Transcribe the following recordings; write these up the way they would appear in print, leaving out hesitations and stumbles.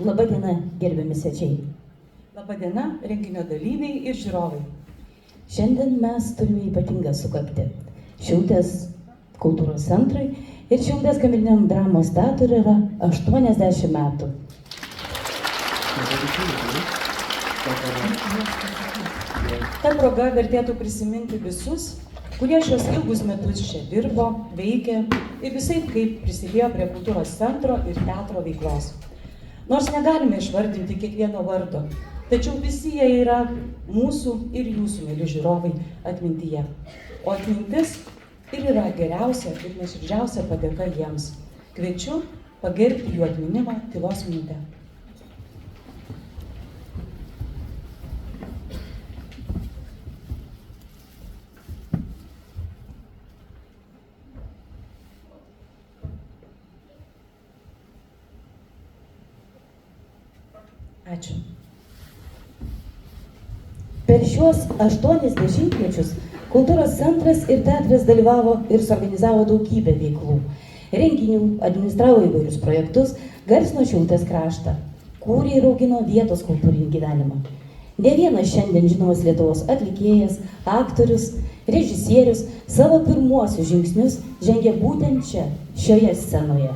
Labadiena, gerbiami svečiai. Labadiena, renginio dalyviai ir žiūrovai. Šiandien mes turime ypatingą sukaktį. Šilutės kultūros centrai ir Šilutės kameriniam dramos teatrui yra 80 metų. Ta proga vertėtų prisiminti visus, kurie šios ilgus metus čia dirbo, veikė ir visaip kaip prisidėjo prie kultūros centro ir teatro veiklos. Nors negalime išvardinti kiekvieno vardo, tačiau visi jie yra mūsų ir jūsų, mieli žiūrovai, atmintyje. O atmintis ir yra geriausia ir nuoširdžiausia padėka jiems. Kviečiu pagerbti jų atminimą tylos minute. Ačiū. Per šiuos 80 mečius kultūros centras ir teatras dalyvavo ir suorganizavo daugybę veiklų. Renginių, administravo įvairius projektus, garsino Šilutės kraštą, kūrė ir augino vietos kultūrinį gyvenimą. Ne vienas šiandien žinomas Lietuvos atlikėjas, aktorius, režisierius savo pirmuosius žingsnius žengė būtent čia, šioje scenoje.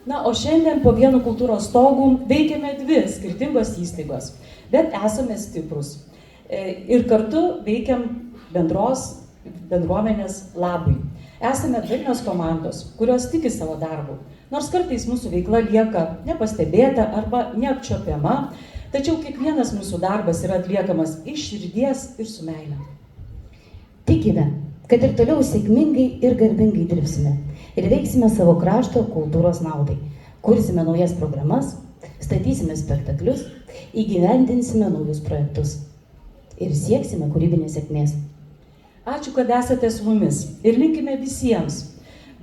Na, o šiandien po vienu kultūros stogu veikiame dvi skirtingos įstaigos, bet esame stiprus. Ir kartu veikiam bendruomenės labui. Esame darnios komandos, kurios tiki savo darbu, nors kartais mūsų veikla lieka nepastebėta arba neapčiuopiama, tačiau kiekvienas mūsų darbas yra atliekamas iš širdies ir su meile. Tikime, kad ir toliau sėkmingai ir garbingai dirbsime ir veiksime savo krašto kultūros naudai. Kursime naujas programas, statysime spektaklius, įgyvendinsime naujus projektus ir sieksime kūrybinės sėkmės. Ačiū, kad esate su mumis ir linkime visiems,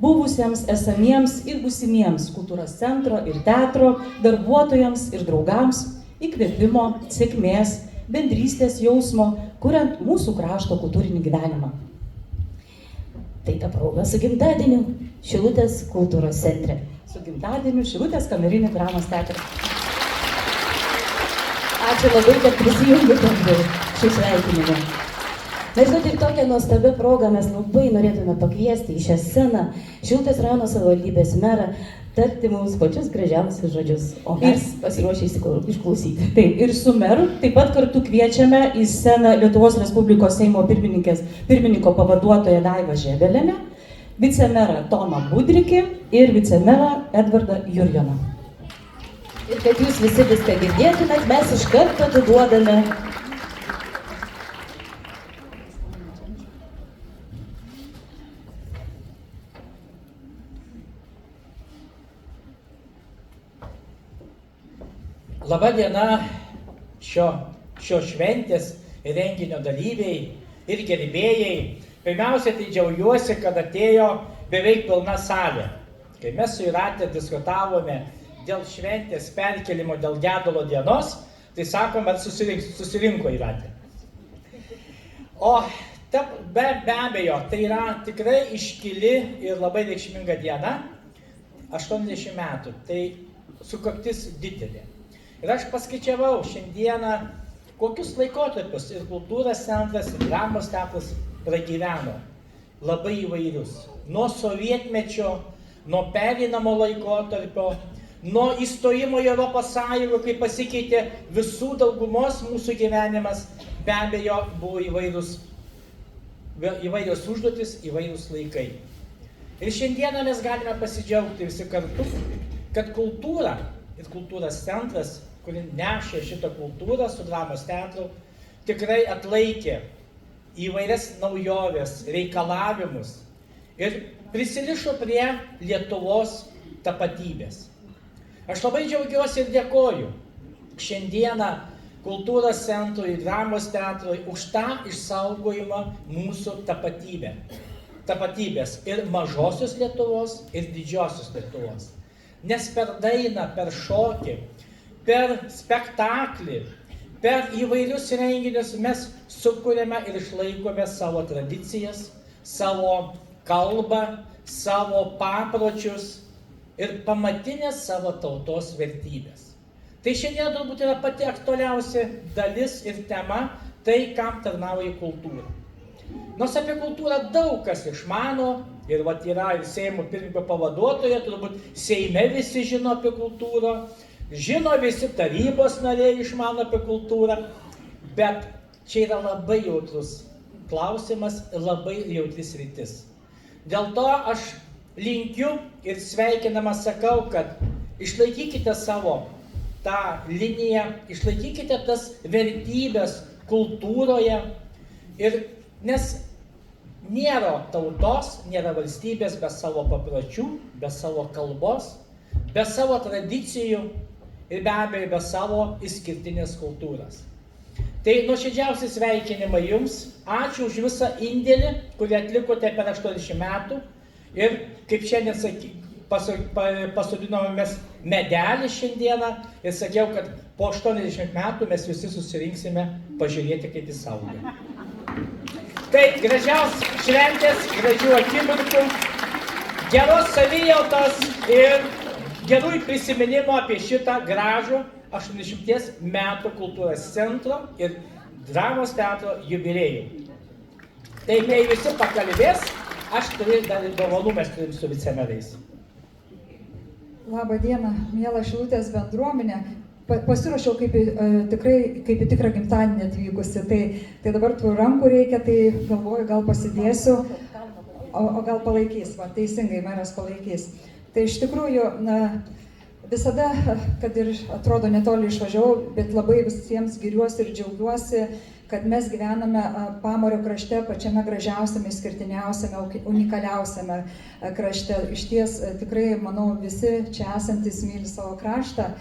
buvusiems, esamiems ir būsimiems kultūros centro ir teatro darbuotojams ir draugams įkvėpimo, sėkmės, bendrystės jausmo, kuriant mūsų krašto kultūrinį gyvenimą. Tai ta proga su gimtadieniu Šilutės kultūros centre. Su gimtadieniu Šilutės kamerinį dramos teatrą. Ačiū labai, kad prisijungėte prie šių sveikinimų. Na, žinot, ir tokią nuostabią progą mes labai norėtume pakviesti į šią sceną Šilutės rajono savivaldybės merą tarti mums pačius gražiausius žodžius, o mes pasiruošę išklausyti. Taip, ir su meru taip pat kartu kviečiame į sceną Lietuvos Respublikos Seimo pirmininko pavaduotoją Daivą Žebelienę, vicemerą Tomą Budrikį ir vicemerą Edvardą Jurjoną. Ir kad jūs visi viską girdėtumėt, mes iš karto atiduodame Labą dieną šio šventės renginio dalyviai ir gerbėjai. Pirmiausia, tai džiaugiuosi, kad atėjo beveik pilna salė. Kai mes su Jūrate diskutavome dėl šventės perkelimo, dėl gedulo dienos, tai sakom, ar susirinko Jūrate. O be abejo, tai yra tikrai iškili ir labai reikšminga diena, 80 metų, tai sukaktis didelė. Ir aš paskaičiavau šiandieną, kokius laikotarpius ir kultūros centras, ir dramos teatras pragyveno. Labai įvairius. Nuo sovietmečio, nuo pereinamo laikotarpio, nuo įstojimo į Europos Sąjungą, kai pasikeitė visų daugumos mūsų gyvenimas, be abejo buvo įvairios užduotis, įvairūs laikai. Ir šiandieną mes galime pasidžiaugti visi kartu, kad kultūra ir kultūros centras, kuri nešė šitą kultūrą su dramos teatru, tikrai atlaikė įvairias naujoves, reikalavimus ir prisirišo prie Lietuvos tapatybės. Aš labai džiaugiuosi ir dėkoju šiandieną kultūros centrui, dramos teatrui už tą išsaugojimą mūsų tapatybės ir mažosios Lietuvos, ir didžiosios Lietuvos. Nes per dainą, per šokį, per spektaklį, per įvairius renginius mes sukūrėme ir išlaikome savo tradicijas, savo kalbą, savo papročius ir pamatinės savo tautos vertybės. Tai šiandien turbūt yra pati aktualiausia dalis ir tema, tai kam tarnauja kultūra. Nors apie kultūrą daug kas išmano, ir vat yra ir Seimo pirmininko pavaduotoja, turbūt Seime visi žino apie kultūrą, žino visi tarybos nariai išmano apie kultūrą, bet čia yra labai jautrus klausimas ir labai jautris rytis. Dėl to aš linkiu ir sveikinamas sakau, kad išlaikykite savo tą liniją, išlaikykite tas vertybės kultūroje, nes nėra tautos, nėra valstybės be savo papročių, be savo kalbos, be savo tradicijų ir be abejo be savo išskirtinės kultūros. Tai nuoširdžiausi sveikinimai jums, ačiū už visą indėlį, kurį atlikote per 80 metų ir kaip šiandien pasodinome mes medelį šiandieną ir sakiau, kad po 80 metų mes visi susirinksime pažiūrėti, kaip į saulę. Tai gražiaus šventės, gražių akimirkų, geros savijautos ir gerų prisiminimų apie šitą gražų 80 metų kultūros centro ir dramos teatro jubiliejų. Tai kai visi pakalbės, aš turiu dar dovanų, mes turim su vicemerais. Labą dieną, miela Šilutės bendruomenė. Pasiruošiau kaip į tikrą gimtadienį atvykusi, tai dabar tų rankų reikia, tai galvoju, gal pasidėsiu, o gal palaikys, va, teisingai, meras palaikys. Tai iš tikrųjų, visada, kad ir atrodo netoli išvažiavau, bet labai visiems giriuosi ir džiaugiuosi, kad mes gyvename Pamario krašte, pačiame gražiausiame, išskirtiniausiame, unikaliausiame krašte. Išties tikrai, manau, visi čia esantis myli savo kraštą.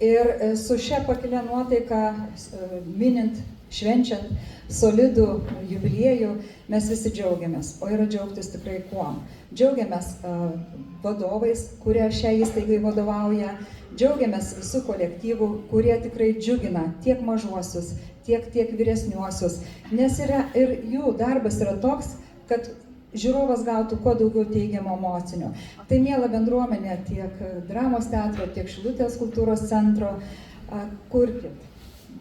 Ir su šia pakilia nuotaika, minint, švenčiant solidų jubiliejų, mes visi džiaugiamės. O yra džiaugtis tikrai kuom. Džiaugiamės vadovais, kurie šią įstaigai vadovauja. Džiaugiamės visų kolektyvų, kurie tikrai džiugina tiek mažuosius, tiek vyresniuosius. Nes ir jų darbas yra toks, kad žiūrovas gautų kuo daugiau teigiamų emocijų. Tai miela bendruomenė tiek dramos teatro, tiek Šilutės kultūros centro, kurkit,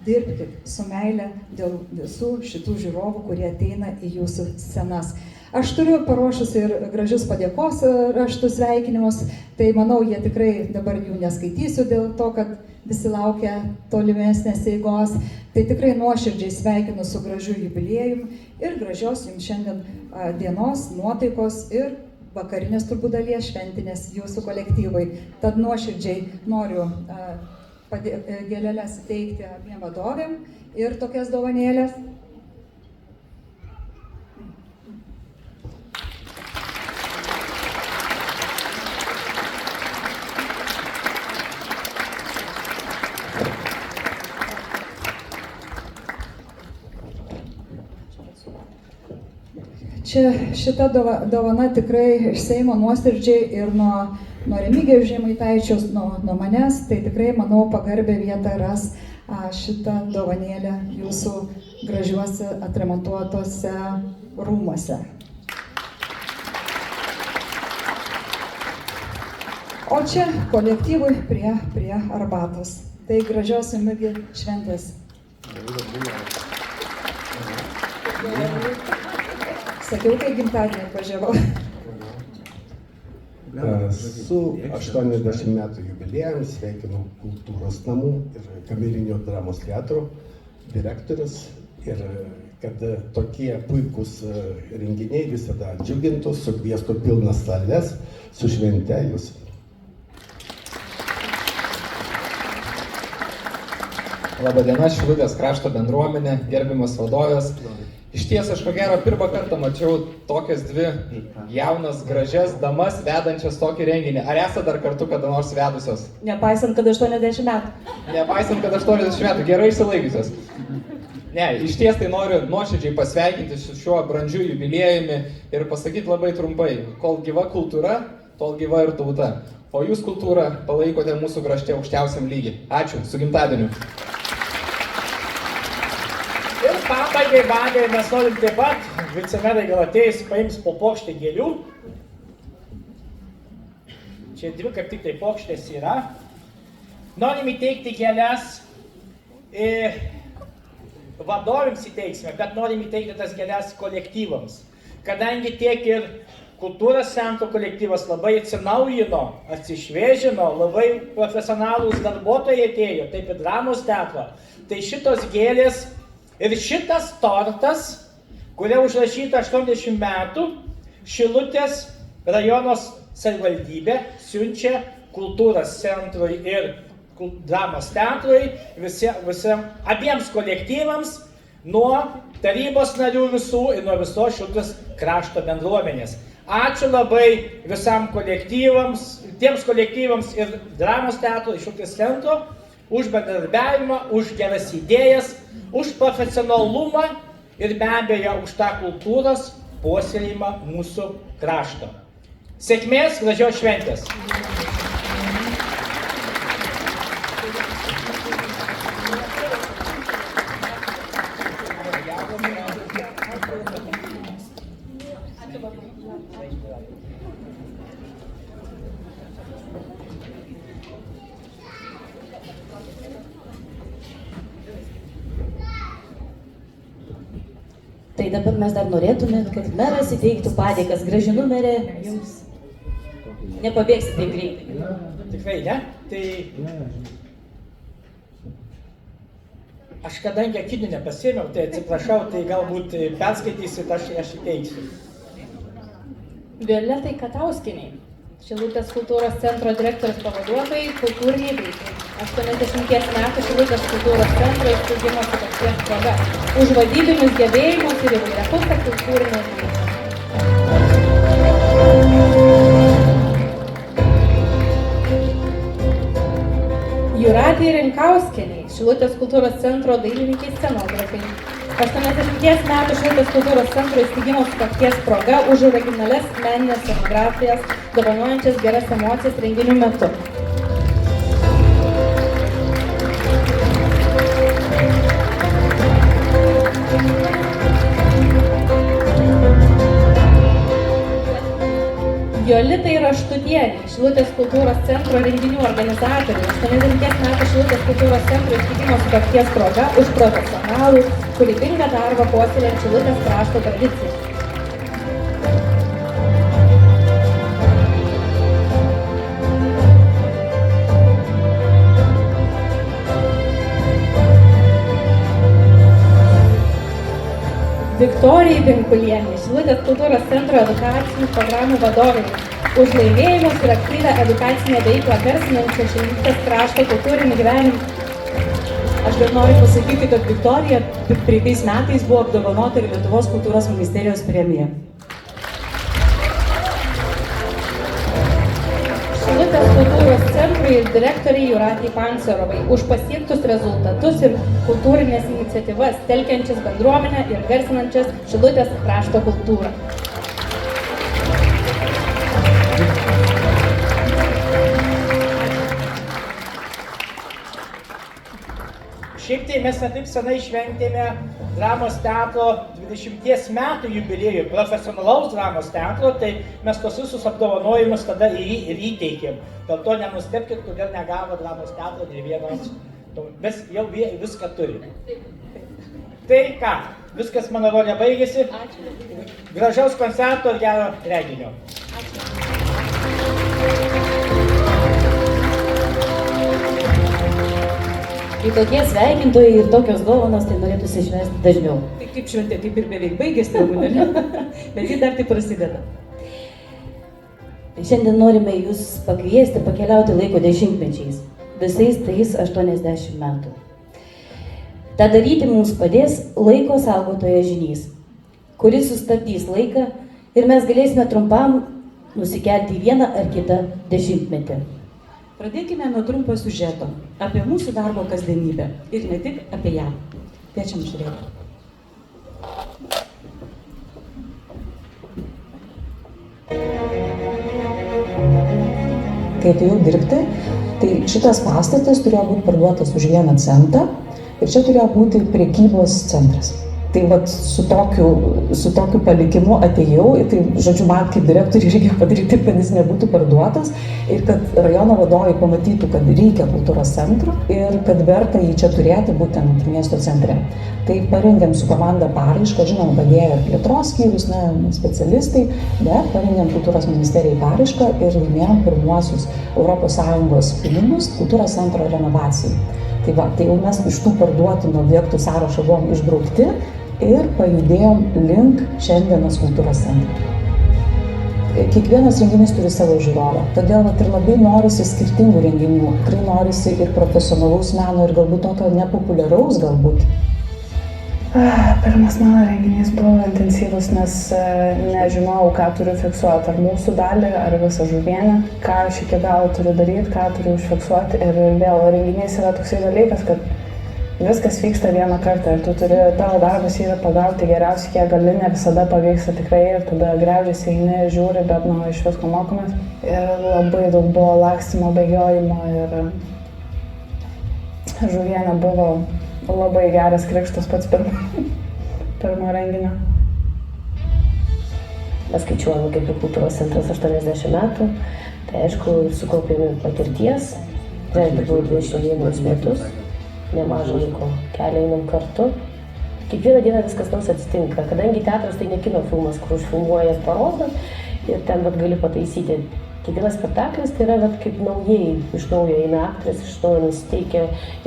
dirbkit su meile dėl visų šitų žiūrovų, kurie ateina į jūsų scenas. Aš turiu paruošusi ir gražius padėkos raštus sveikinimus, tai manau, jie tikrai dabar jų neskaitysiu dėl to, kad visi laukia tolimesnės eigos. Tai tikrai nuoširdžiai sveikinu su gražiu jubiliejum ir gražios jums šiandien dienos, nuotaikos ir vakarinės turbūt dalies šventinės jūsų kolektyvai. Tad nuoširdžiai noriu gėlelės įteikti abiem vadovėm ir tokias dovanėlės. Šita dovana tikrai iš Seimo nuoširdžiai ir nuo Remigijaus Žemaitaičio, nuo manęs, tai tikrai, manau, pagarbę vietą ras šitą dovanėlę jūsų gražiuose atremontuotose rūmuose. O čia kolektyvui prie arbatos. Tai gražios jums šventės. Sakiau, kai gimtadienį atvažiavau. Su 80 metų jubiliejum sveikinu Kultūros namų ir Kamerinio dramos teatro direktorius ir kad tokie puikūs renginiai visada džiugintų, sukviestų pilnas sales, su švente jūs. Labadiena, Šilutės krašto bendruomenė, gerbiamas vadovas. Išties, aš ko gero pirmą kartą mačiau tokias dvi jaunas, gražias damas vedančias tokį renginį. Ar esate dar kartu kada nors vedusios? Nepaisant, kad 80 metų. Nepaisant, kad 80 metų, gerai išsilaikiusios. Ne, išties tai noriu nuoširdžiai pasveikinti su šiuo brandžiu jubiliejumi ir pasakyti labai trumpai, kol gyva kultūra, tol gyva ir tauta. O jūs kultūrą palaikote mūsų krašte aukščiausiam lygiai. Ačiū, su gimtadieniu. Ir pabaigai mes norim taip pat, vicemerai gal ateis, paims po pokštę gėlių. Čia dvi kaip tik tai pokštės yra. Norim įteikti gėles vadovėms įteiksime, bet norim įteikti tas gėles kolektyvams. Kadangi tiek ir kultūros centro kolektyvas labai atsinaujino, atsišviežino, labai profesionalūs darbuotojai atėjo, taip ir dramos teatro, tai šitos gėlės ir šitas tortas, kuria užrašyta 80 metų, Šilutės rajonos savivaldybė siunčia kultūros centrui ir dramos teatrui, abiems kolektyvams, nuo tarybos narių visų ir nuo visos Šilutės krašto bendruomenės. Ačiū labai visam kolektyvams, tiems kolektyvams ir dramos teatro iš Šilutės centro už bendradarbiavimą, už geras idėjas, už profesionalumą ir be abejo už tą kultūros puoselėjimą mūsų krašto. Sėkmės, gražios šventės! Tai dabar mes dar norėtumėt, kad meras įteiktų padėkas. Gražinu merė, jums nepabėgsit taip greitai. Tikrai, ne? Tai aš kadangi akinių nepasėmiau, tai atsiprašau, tai galbūt perskaitysit, aš įteiksiu. Violetai Katauskienei, Šilutės kultūros centro direktorius pavaduotojai, kultūriniai veiklai. 80 metų Šilutės kultūros centro įsteigimo sukakties proga. Už vadybinius gebėjimus ir įvairiapusę kultūrinę veiklą. Jūratei Rinkauskienei, Šilutės kultūros centro dailininkai scenografai. 80 metų Šilutės kultūros centro įsteigimo sukakties proga už originalias meninės scenografijas, dovanojančias geras emocijas renginių metu. Jolitai Raštutienei, Šilutės kultūros centro renginių organizatoriai, 80 metų Šilutės kultūros centro įsteigimo sukakties proga už profesionalų, kūrybingą darbą puoselėjant Šilutės krašto tradiciją. Viktorijai Vinkulienei, Šilutės kultūros centro edukacinių programų vadovai, už laimėjimus ir aktyvę edukacinę veiklą garsinančią Šilutės krašto kultūrinį gyvenimą. Aš dar noriu pasakyti, kad Viktorija praeitais metais buvo apdovanota ir Lietuvos kultūros ministerijos premija. Šilutės kultūros centrui ir direktoriai Jūratei Pancerovai už pasiektus rezultatus ir kultūrinės iniciatyvas, telkiančias bendruomenę ir garsinančias Šilutės krašto kultūrą. Šiaip tai mes netaip senai šventėme dramos teatro 20 metų jubiliejų, profesionalaus dramos teatro, tai mes tos visus apdovanojimus tada ir įteikėm. Dėl to nenustebkit, kodėl negavo dramos teatro nei vienos. Mes jau viską turime. Tai ką, viskas mano rolė baigėsi. Gražaus koncerto ir gero reginio. Kai tokie sveikintojai ir tokios dovanos, tai norėtųsi švęsti dažniau. Tai kaip šventė, kaip ir beveik baigėsi, bet ji dar tik prasideda. Šiandien norime jūs pakviesti pakeliauti laiko dešimtmečiais, visais tais 80 metų. Ta daryti mums padės laiko saugotojas Žynys, kuris sustabdys laiką ir mes galėsime trumpam nusikelti į vieną ar kitą dešimtmetį. Pradėkime nuo trumpo siužeto apie mūsų darbo kasdienybę ir ne tik apie ją. Kviečiam žiūrėti. Kai atėjau dirbti, tai šitas pastatas turėjo būti parduotas už 1 centą ir čia turėjo būti prekybos centras. Tai vat su tokiu palikimu atėjau, tai žodžiu, man kaip direktoriui reikia padaryti taip, kad jis nebūtų parduotas ir kad rajono vadovai pamatytų, kad reikia kultūros centro ir kad verta jį čia turėti būtent miesto centre. Tai parengėm su komanda paraišką, žinom, padėjo ir plėtros skyrius, specialistai, bet parengėm kultūros ministerijai paraišką ir laimėjom pirmuosius ES pinigus kultūros centro renovacijai. Tai va, tai jau mes iš tų parduotinų objektų sąrašo buvom išbraukti ir pajudėjom link šiandienos kultūros centro. Kiekvienas renginys turi savo žiūrovą, todėl vat, ir labai norisi skirtingų renginių, tikrai norisi ir profesionalaus meno, ir galbūt tokio nepopuliaraus galbūt. Pirmas mano renginys buvo intensyvus, nes nežinojau, ką turiu fiksuoti, ar mūsų dalį, ar visą žuvienę, ką aš iki galo turiu daryti, ką turiu užfiksuoti. Ir vėl renginys yra toksai dalykas, kad viskas vyksta vieną kartą ir tu turi, tavo darbas yra pagauti geriausiai, kiek gali, ne visada pavyksta tikrai ir tada graužiasi, eini, žiūri, bet iš visko mokomės. Ir labai daug buvo lakstymo, bėgiojimo ir žuvienė buvo labai geras krikštas pats pirmo renginio. Mes skaičiuojame kaip kultūros centras 80 metų, tai aišku, sukaupėme patirties, tai buvo 21 metus, nemažą laiko kelią einam kartu. Kiekvieną dieną viskas nors atsitinka, kadangi teatras tai ne kino filmas, kur užfilmuoja parodą ir ten gali pataisyti. Kiekvienas spektaklis tai yra kaip naujai, iš naujo eina aktorius, iš naujo nusiteikia,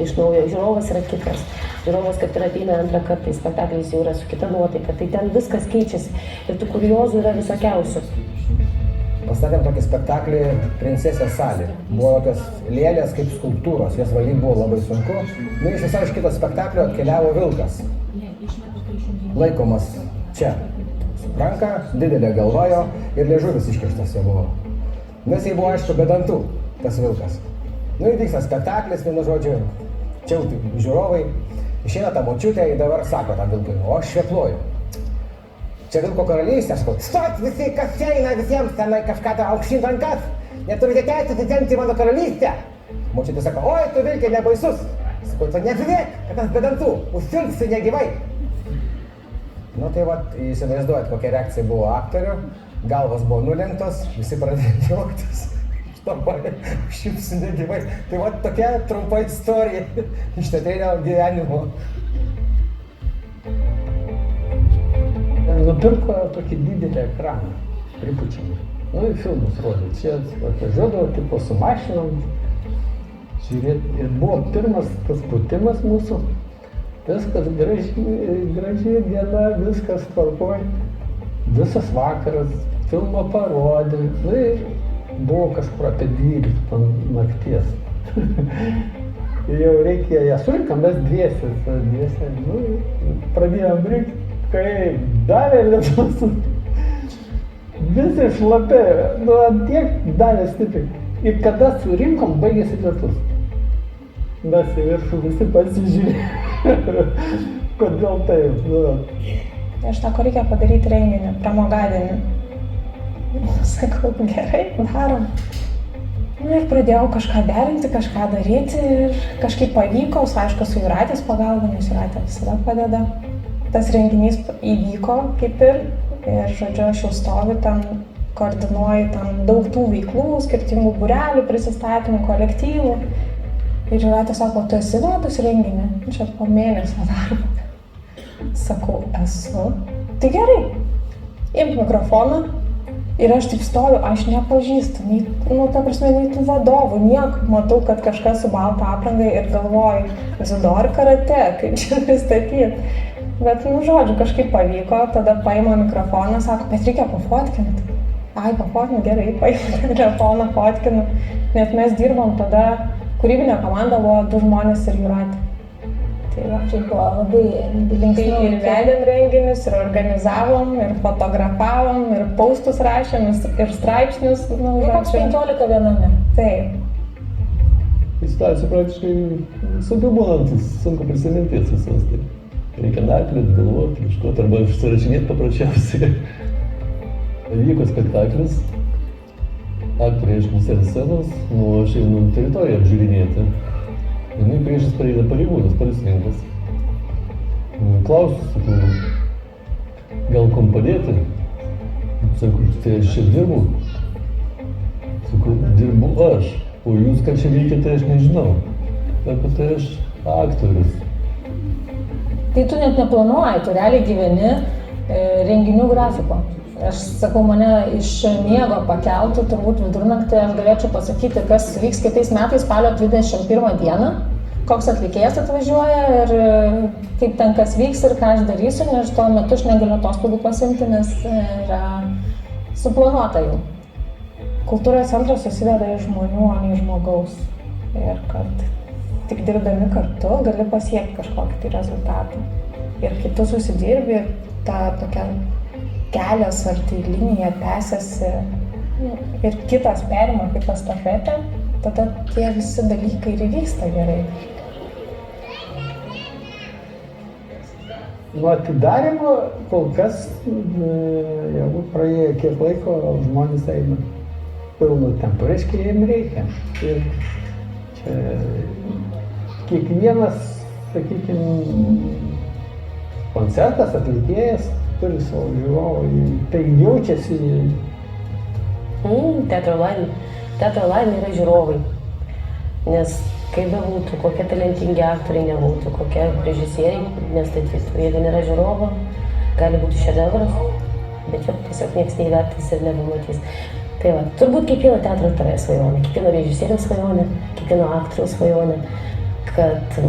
iš naujo žiūrovas yra kitas. Žiūrovas, kad ir ateina antrą kartą, spektaklis jau yra su kita nuotaika, tai ten viskas keičiasi ir tų kuriozų yra visokiausių. Pastatėm tokį spektaklį Princesės salė. Buvo tokios lėlės kaip skulptūros, jas valyti buvo labai sunku. Iš visai iš kito spektaklio atkeliavo vilkas. Laikomas čia. Ranka, didelė galva ir liežuvis iškištas jo buvo. Nes jai buvo aišku be dantų, tas vilkas. Įvyksta spektaklis, vienu žodžiu, čia žiūrovai, išeina ta močiutė ir dabar sako tam vilkui, o aš švepluoju. Čia vilko karalystė, aš sakau, stot visi, kas čia eina visiems tenai kažką aukštyn rankas, neturite teisės įsitempti į mano karalystę. Močiutė sako, oi, tu vilkė nebaisus. Sakau, tu nežiūrėk, kad tas be dantų, užsilgsi negyvai. Tai va, įsivaizduojat, kokia reakcija buvo aktorių. Galvas buvo nulenktos, visi pradėjo juoktis. Dabar šypsi negyvai. Tai va tokia trumpa istorija iš teatrinio gyvenimo. Nupirko tokį didelį ekraną, pripučiamą. Ir filmus rodė. Čia atvažiuodavo tipo su mašinom. Žiūrėt, ir buvo pirmas tas putimas mūsų. Viskas gražiai diena, viskas tvarkoj. Visas vakaras, filmą parodė, buvo kažkur apie 12 nakties. Ir jau reikėjo ją surinkam, mes dviese, pradėjom rinkti, kai davė lietus. Visi šlapėjo, tiek davė stipriai. Ir kada surinkom, baigėsi lietus. Mes į viršų visi pasižiūrėjo, kodėl taip. Aš sako, reikia padaryti renginį, pramogadienį. Sakau, gerai, darom. Ir pradėjau kažką derinti, kažką daryti ir kažkaip pavyko, aišku, su Jūratės pagalba, nes Jūratė visada padeda. Tas renginys įvyko kaip ir žodžiu, aš jau stoviu ten, koordinuoju ten daug tų veiklų, skirtingų būrelių, prisistatymų, kolektyvų. Ir Jūratė sako, tu esi vedus renginį? Čia po mėnesio darbo. Sakau, esu. Tai gerai, imk mikrofoną ir aš taip stoviu, aš nepažįstu, ta prasme, nei tų vadovų, nieko. Matau, kad kažkas su balta apranga ir galvoju, dziudo ar karate, kaip čia pristatyti. Bet, žodžiu, kažkaip pavyko, tada paima mikrofoną, sako, bet reikia pafotkinti. Ai, pafotkinu, gerai, paima telefoną, fotkinu. Net mes dirbom tada, kūrybinė komanda buvo 2 žmonės ir Jūratė. Tai va, čia buvo labai linksmai ir vedėm renginius, ir organizavom, ir fotografavom, ir postus rašėm, ir straipsnius. Koks 15 viename. Taip. Situacija praktiškai sunku būnantis, sunku prisiminti visas. Reikia narplėti, galvoti, ieškoti arba užsirašinėti paprasčiausiai. Vyko spektaklis, aktoriai išklausė scenos, aš einu teritoriją apžiūrinėti. Priešas pareina pareigūnas, policininkas. Klausiu, sakau, gal kom padėti? Sakau, tai aš čia dirbu. Sakau, dirbu aš, o jūs ką čia veikiate, aš nežinau. Sako, tai aš aktorius. Tai tu net neplanuoji, tu realiai gyveni renginių grafiko. Aš sakau, mane iš miego pakeltų, turbūt vidurnaktį aš galėčiau pasakyti, kas vyks kitais metais spalio 21 dieną, koks atlikėjas atvažiuoja ir kaip ten kas vyks ir ką aš darysiu, nes tuo metu aš negaliu atostogų pasiimti, nes yra suplanuota jau. Kultūros centras susideda iš žmonių, o ne iš žmogaus. Ir kad tik dirbdami kartu gali pasiekti kažkokį tai rezultatą. Ir kai tu susidirbi ir ta tokia kelias ar tai linija tęsiasi ir kitas perima kaip estafetę, tada tie visi dalykai ir įvyksta gerai. Nuo atidarymo kol kas jau praėjo kiek laiko, žmonės eina pilnu tempu, reiškia, jiems reikia. Ir čia kiekvienas, sakykime, koncertas, atlikėjas turi savo žiūrovą, tai jaučiasi. Teatro laimė yra žiūrovai, nes kaip bebūtų, kokie talentingi aktoriai nebūtų, kokie režisieriai nestatytų, jeigu nėra žiūrovo, gali būti šedevras, bet jo tiesiog niekas neįvertins ir nebematys. Tai va, turbūt kiekvieno teatro turėjo svajonę, kiekvieno režisieriaus svajonę, kiekvieno aktoriaus svajonę, kad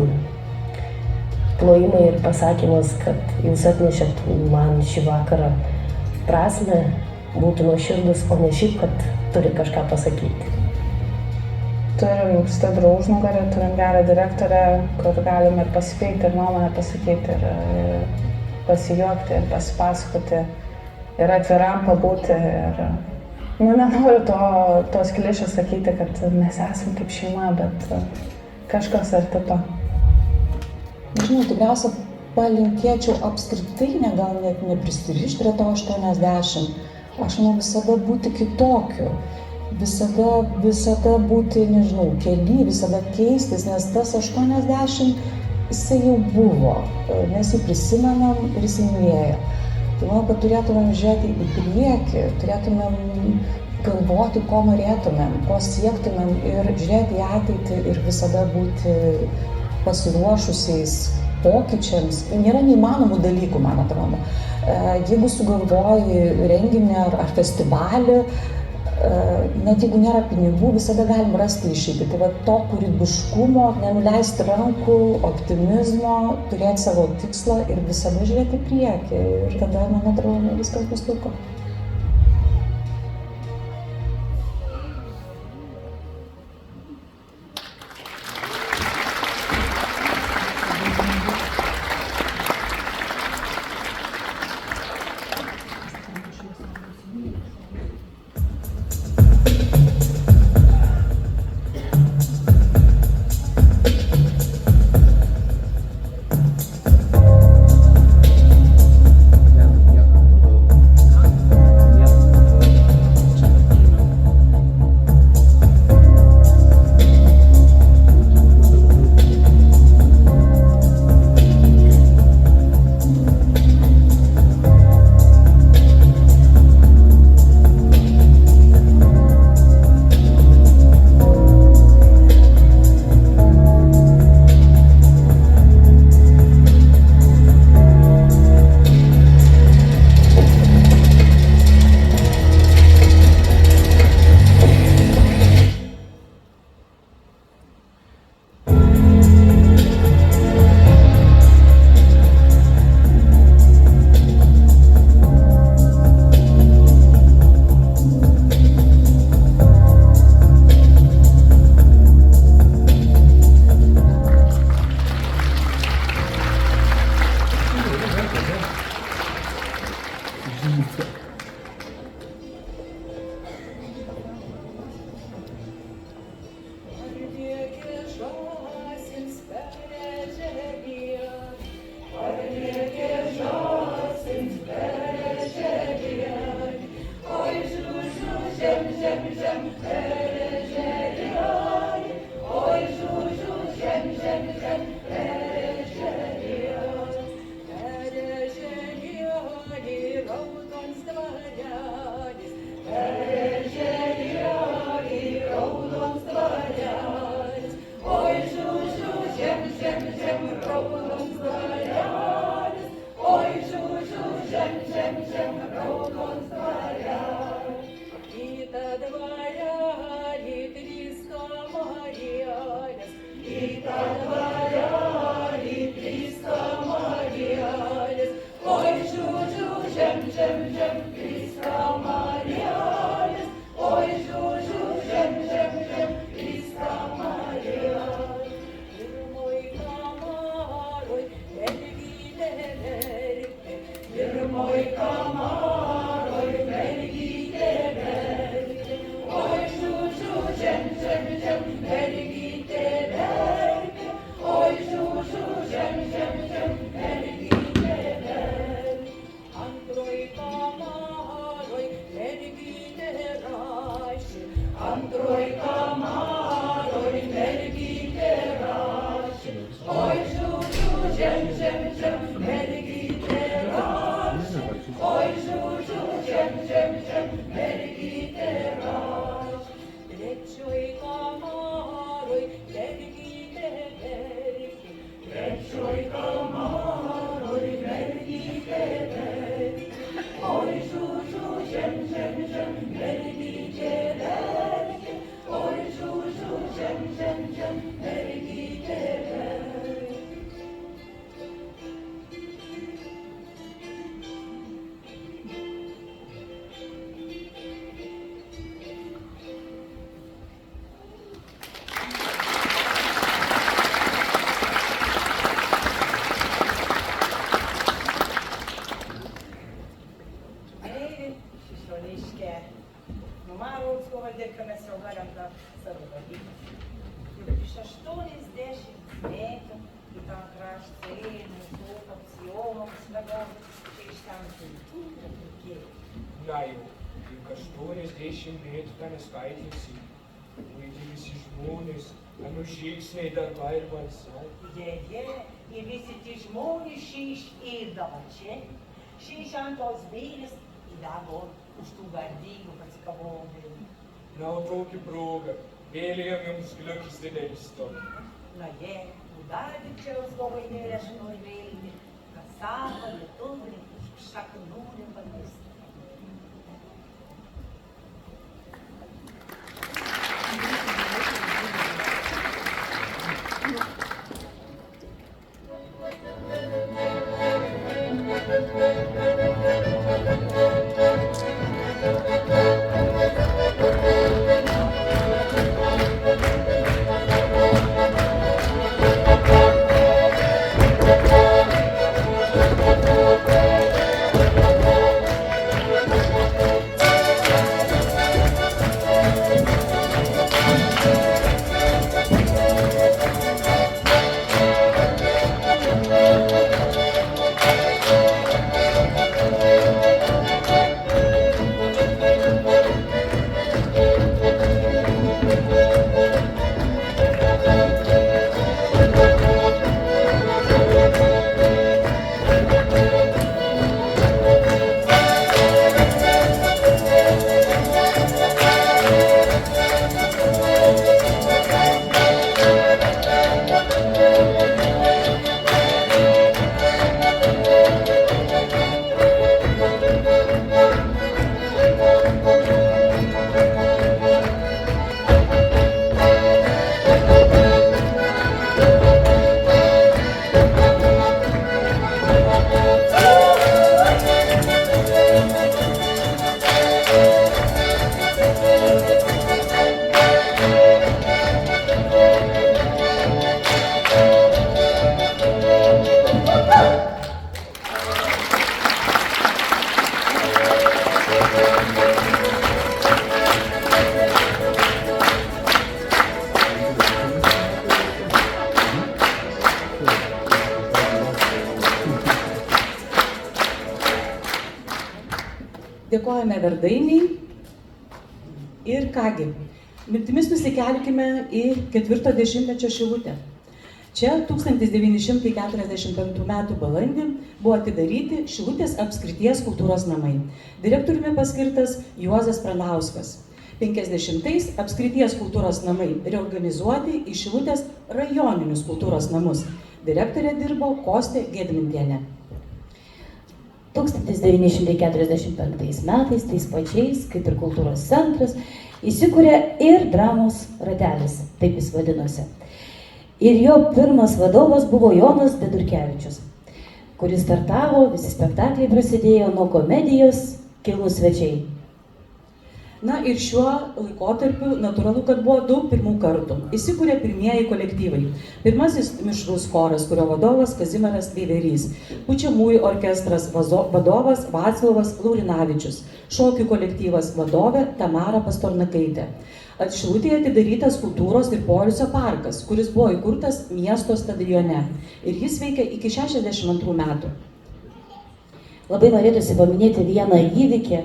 plojimai ir pasakymas, kad jūs atnešėt man šį vakarą prasmę, būtų nuoširdus, o ne šiaip, kad turi kažką pasakyti. Turim stiprų užnugarį, turim gerą direktorę, kur galim ir pasveikti, ir nuomonę pasakyti, ir pasijuokti, ir pasipasakoti, ir atviram pabūti. Nenoriu tos klišės sakyti, kad mes esam kaip šeima, bet kažkas arti to. Nežinau, tikriausia palinkėčiau apskritai, gal net neprisirišti prie to 80. Aš manau visada būti kitokiu, visada būti, nežinau, kely, visada keistis, nes tas 80 jisai jau buvo, mes jį prisimenam ir jisai nuėjo. Tai manau, kad turėtumėm žiūrėti į priekį, turėtumėm galvoti, ko norėtumėm, ko siektumėm ir žiūrėti į ateitį ir visada būti pasiruošusiais pokyčiams. Nėra neįmanomų dalykų, man atrodo. Jeigu sugalvoji renginį ar festivalį, net jeigu nėra pinigų, visada galim rasti išeitį. Tai va to kūrybiškumo, nenuleisti rankų, optimizmo, turėti savo tikslą ir visada žiūrėti į priekį. Ir tada, man atrodo, viskas bus puiku. 80 metų į tą kraštą eina, daug apsijomas, dabar čia iš ten kultūra tokie. Na jau, juk 80 metų ten skaitysi, vaikai visi žmonės, anu žingsniai darba ir balsai. Ir visi tie žmonės įdavo čia, ant tos vėlės įdavo už tų gardinių atsikavodami. Na, o tokį progą, vėlėjom jums gliukis didelis tokį. Na, Udavičiaus govainėlė šinoj vėlinė, kas sako, lietuvė, šaknų nepavysti. Dėkojame Verdainiai ir kągi, mintimis nusikelkime į 40-mečio Šilutę. Čia 1945 m. balandį buvo atidaryti Šilutės apskrities kultūros namai. Direktoriumi paskirtas Juozas Pranauskas. 50-ais apskrities kultūros namai reorganizuoti į Šilutės rajoninius kultūros namus. Direktorė dirbo Kostė Gedmintienė. 1945 metais, tais pačiais, kaip ir kultūros centras, įsikūrė ir dramos ratelis, taip jis vadinosi. Ir jo pirmas vadovas buvo Jonas Dedurkevičius, kuris startavo, visi spektakliai prasidėjo nuo komedijos Kilnūs svečiai. Na ir šiuo laikotarpiu natūralu, kad buvo daug pirmų kartų. Įsikūrė pirmieji kolektyvai. Pirmasis mišrus choras, kurio vadovas Kazimieras Veiverys. Pučiamųjų orkestras vadovas Vaclovas Laurinavičius. Šokių kolektyvas vadovė Tamara Pastornakaitė. Šilutėje atidarytas kultūros ir poilsio parkas, kuris buvo įkurtas miesto stadione. Ir jis veikia iki 62 metų. Labai norėtųsi paminėti vieną įvykį,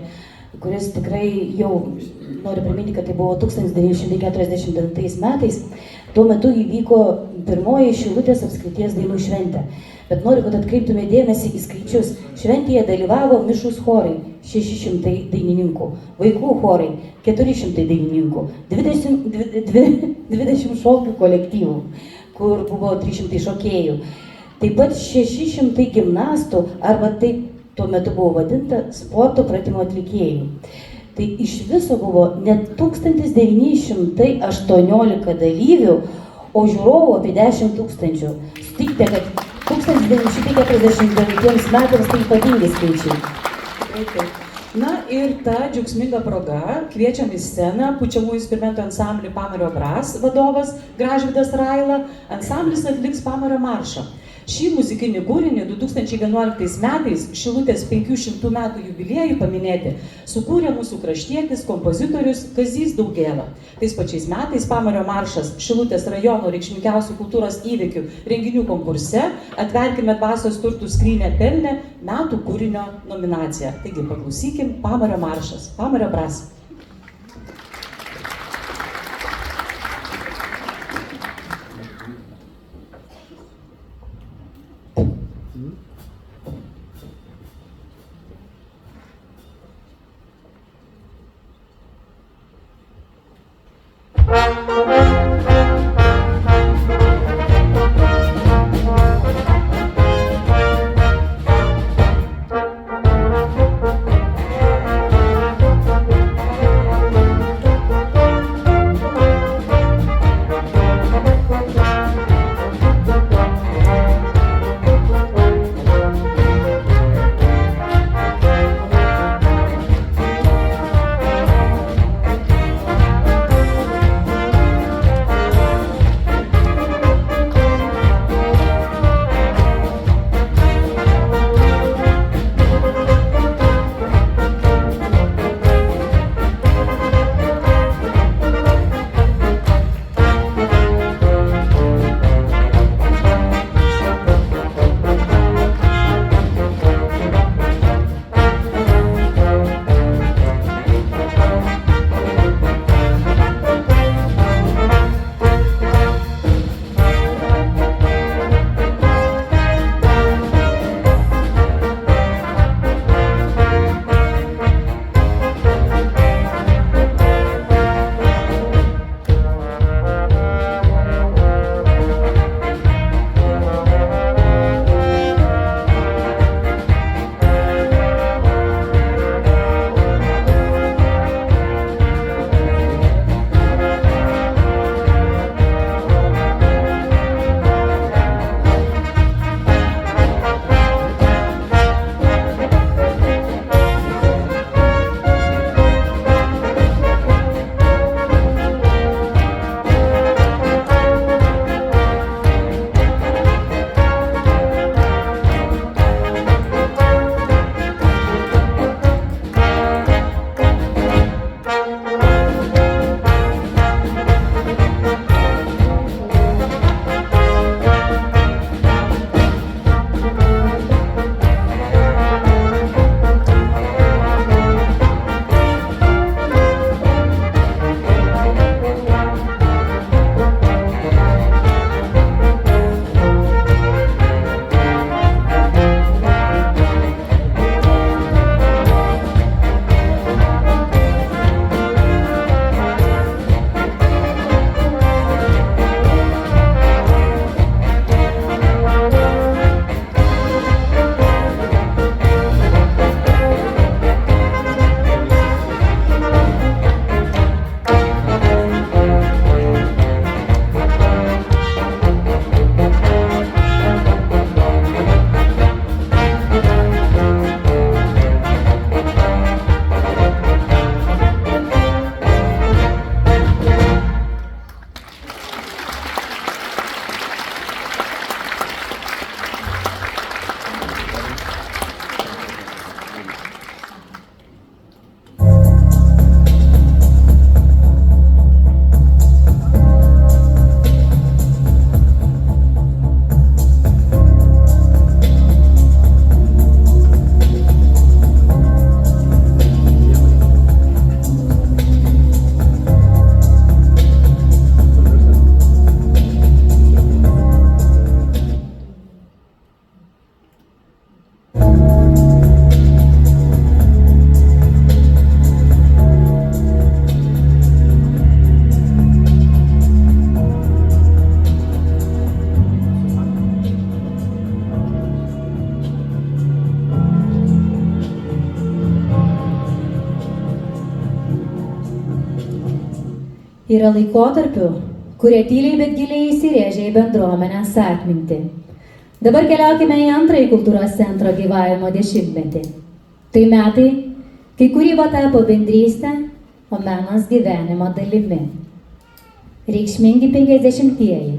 kuris tikrai jau noriu priminti, kad tai buvo 1949 metais. Tuo metu įvyko pirmoji Šilutės apskrities dainų šventė. Bet noriu, kad atkreiptume dėmesį į skaičius. Šventėje dalyvavo mišrūs chorai 600 dainininkų, vaikų chorai 400 dainininkų, 20 šokių kolektyvų, kur buvo 300 šokėjų. Taip pat 600 gimnastų, arba taip tuo metu buvo vadinta sporto pratimo atlikėjų. Tai iš viso buvo net 1918 dalyvių, o žiūrovų apie 10 000. Sutikite, kad 1949 metams tai ypatingi skaičiai. Na ir ta džiaugsminga proga kviečiam į sceną pučiamųjų instrumentų ansamblį Pamario Bras vadovas Gražvydas Raila. Ansamblis atliks Pamario maršą. Šį muzikinį kūrinį 2011 metais Šilutės 500 metų jubiliejų paminėti sukūrė mūsų kraštietis, kompozitorius Kazys Daugėla. Tais pačiais metais Pamario maršas Šilutės rajono reikšmingiausių kultūros įvykių renginių konkurse Atverkime dvasios turtų skrynę pelnė metų kūrinio nominaciją. Taigi paklausykim Pamario maršas, Pamario bras. Yra laikotarpių, kurie tyliai bet giliai įsirėžia į bendruomenės atmintį. Dabar keliaukime į antrąjį kultūros centro gyvavimo dešimtmetį. Tai metai, kai kūryba tapo bendrystė, o menas gyvenimo dalimi. Reikšmingi 50-ieji.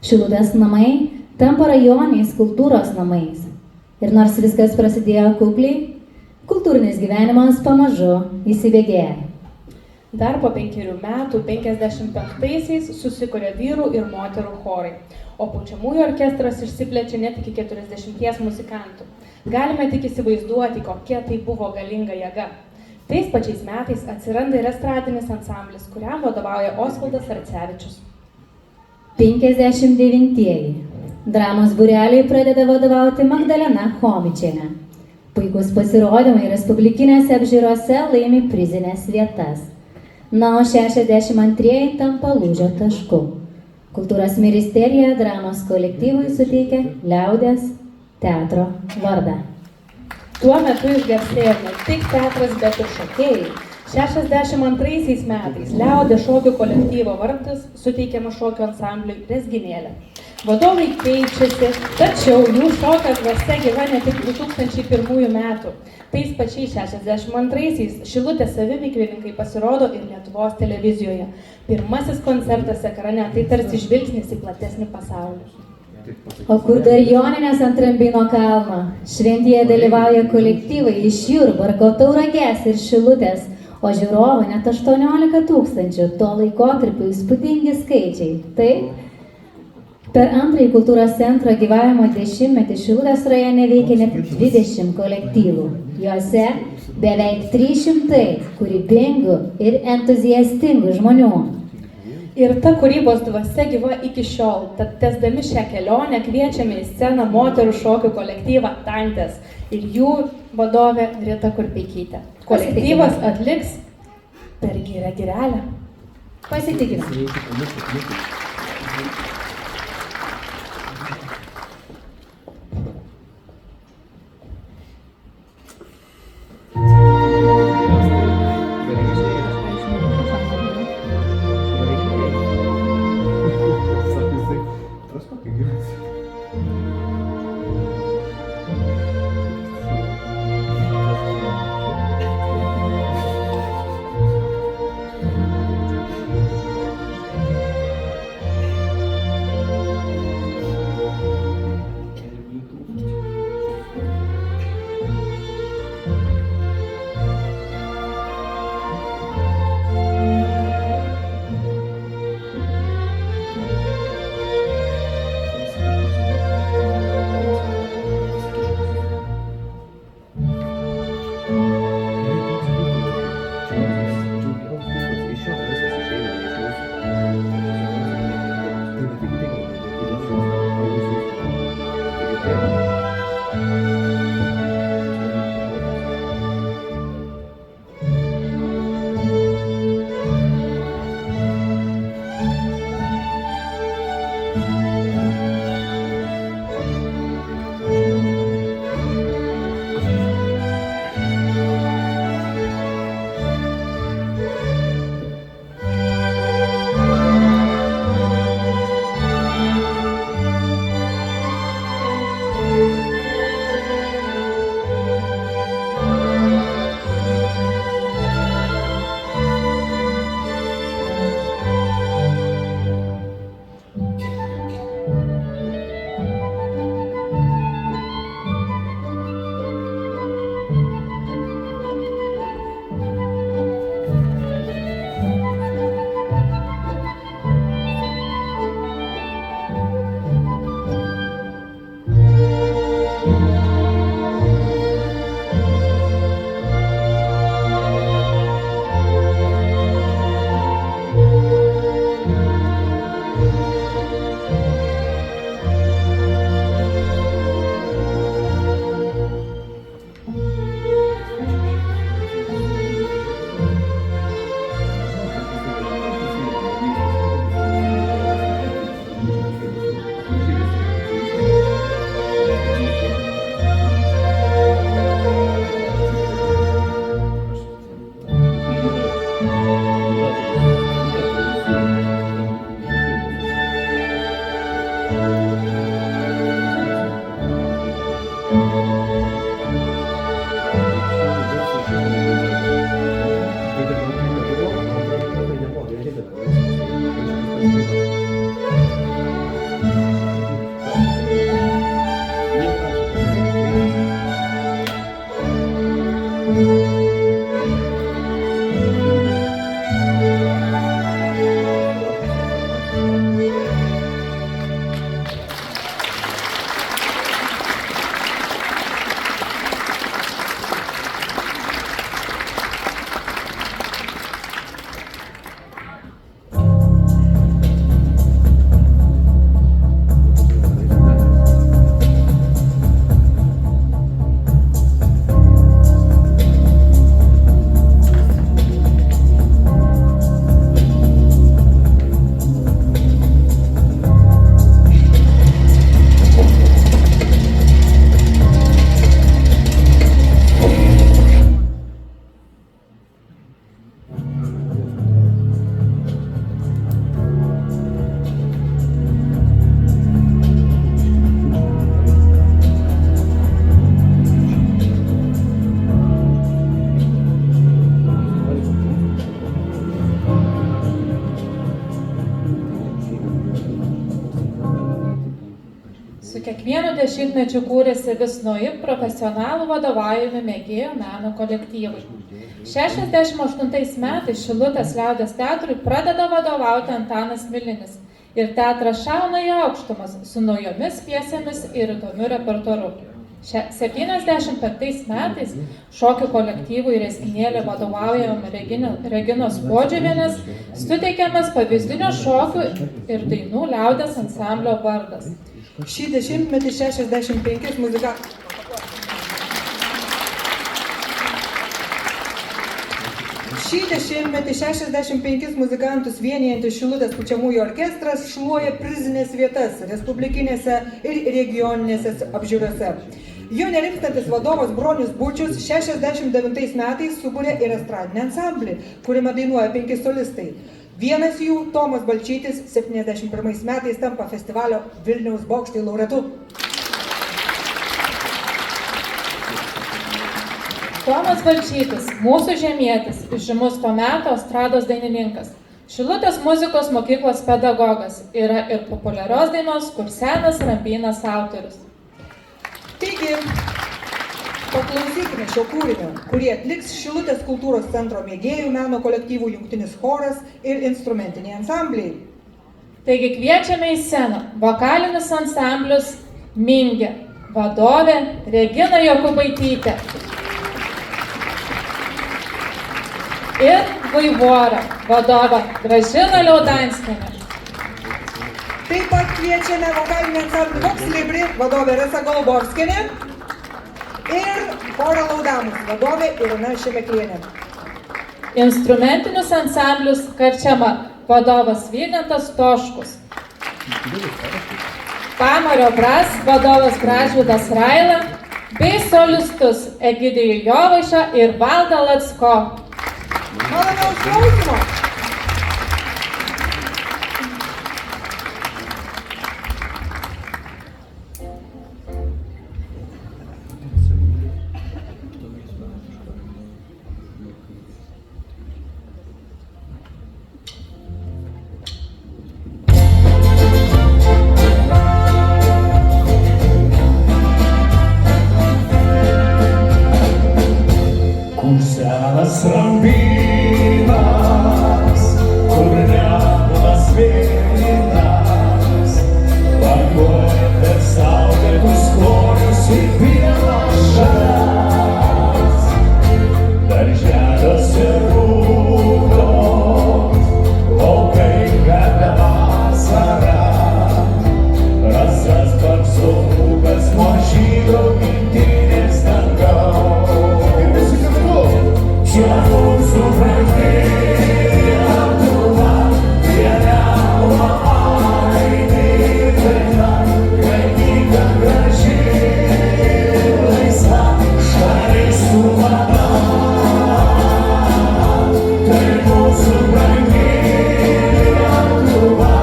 Šilutės namai tampa rajoniniais kultūros namais. Ir nors viskas prasidėjo kukliai, kultūrinis gyvenimas pamažu įsibėgėjo. Dar po 5 metų, 55-aisiais, susikuria vyrų ir moterų chorai, o pučiamųjų orkestras išsiplečia net iki 40 muzikantų. Galime tik įsivaizduoti, kokia tai buvo galinga jėga. Tais pačiais metais atsiranda ir estradinis ansamblis, kuriam vadovauja Osvaldas Arcevičius. 59-ieji. Dramos būreliai pradeda vadovauti Magdalena Chomičienė. Puikus pasirodymai respublikinėse apžiūrose laimi prizinės vietas. Na, o 62-ieji tampa lūžio tašku. Kultūros ministerija dramos kolektyvui suteikia Liaudies teatro vardą. Tuo metu išgarsėjo ne tik teatras, bet ir šokėjai. 62 metais Liaudies šokių kolektyvo vardas suteikiamas šokių ansambliui Rezginėlė. Vadovai keičiasi, tačiau jų šokio dvasia gyva ne tik 2001 metų. Tais pačiais 62-aisiais Šilutės saviveiklininkai pasirodo ir Lietuvos televizijoje. Pirmasis koncertas ekrane, tai tarsi žvilgsnis į platesnį pasaulį. O kur dar Joninės ant Rambino kalno? Šventėje dalyvauja kolektyvai iš Jurbarko, Tauragės ir Šilutės, o žiūrovų net 18 000, tuo laikotarpiu įspūdingi skaičiai. Taip, per antrąjį kultūros centro gyvavimo dešimtmetį Šilutės rajone veikia net 20 kolektyvų. Juose beveik 300 kūrybingų ir entuziastingų žmonių. Ir ta kūrybos dvasia gyva iki šiol, tad tęsdami šią kelionę kviečiame į sceną moterų šokių kolektyvą Tantės ir jų vadovė Rita Kurpeikytė. Kolektyvas atliks Per gyrę girelę. Pasitikime. su kiekvienu dešimtmečiu kūrėsi vis nauji profesionalų vadovaujami mėgėjų meno kolektyvai. 68 metais Šilutės liaudies teatrui pradeda vadovauti Antanas Milinis ir teatras šauna į aukštumas su naujomis pjesėmis ir įdomiu repertuaru. 75 metais šokių kolektyvui Reskinėlė vadovaujam Reginos Podžiuvienės suteikiamas pavyzdinio šokių ir dainų liaudies ansamblio vardas. Šį dešimtmetį 65 muzikantus vienijantis Šilutės pučiamųjų orkestras šluoja prizinės vietas respublikinėse ir regioninėse apžiūrose. Jo nerimstantis vadovas Bronius Bučius 69 metais subūrė ir estradinį ansamblį, kuriame dainuoja 5 solistai. Vienas jų, Tomas Balčytis, 71 metais tampa festivalio Vilniaus bokštai laureatu. Tomas Balčytis, mūsų žemietis, žymus to meto estrados dainininkas. Šilutės muzikos mokyklos pedagogas, yra ir populiarios dainos Kursenas Rambynas autorius. Taigi, paklausykime šio kūrinio, kurį atliks Šilutės kultūros centro mėgėjų meno kolektyvų jungtinis choras ir instrumentiniai ansambliai. Taigi kviečiame į sceną vokalinis ansamblis Mingė, vadovė Regina Jokubaitytė ir Vaivora, vadovė Gražina Liaudanskienė. Taip pat kviečiame vokalinį ansamblį Vox Libri, vadovė Rasa Golborskienė ir chorą Laudamus, vadovė Irina Šemeklienė. Instrumentinius ansamblius Karčiama, vadovas Vygantas Toškus. Pamario Bras, vadovas Gražvydas Raila, bei solistus Egidijų Jovaišą ir Valdą Lacko. Malonaus klausymo! Kursenas Rambynas, kur nemunas vėlynas, vagoja per saulėtus klonius į pievas žalias. Darželiuose rūko, laukai kvepia vasarą, rasas barsukas nuo žydų gimtinės dangaus. Čia mūsų brangi Lietuva, prie Nemuno aidi daina, gaivinga, graži, laisva, šalis su vada. Tai mūsų brangi Lietuva,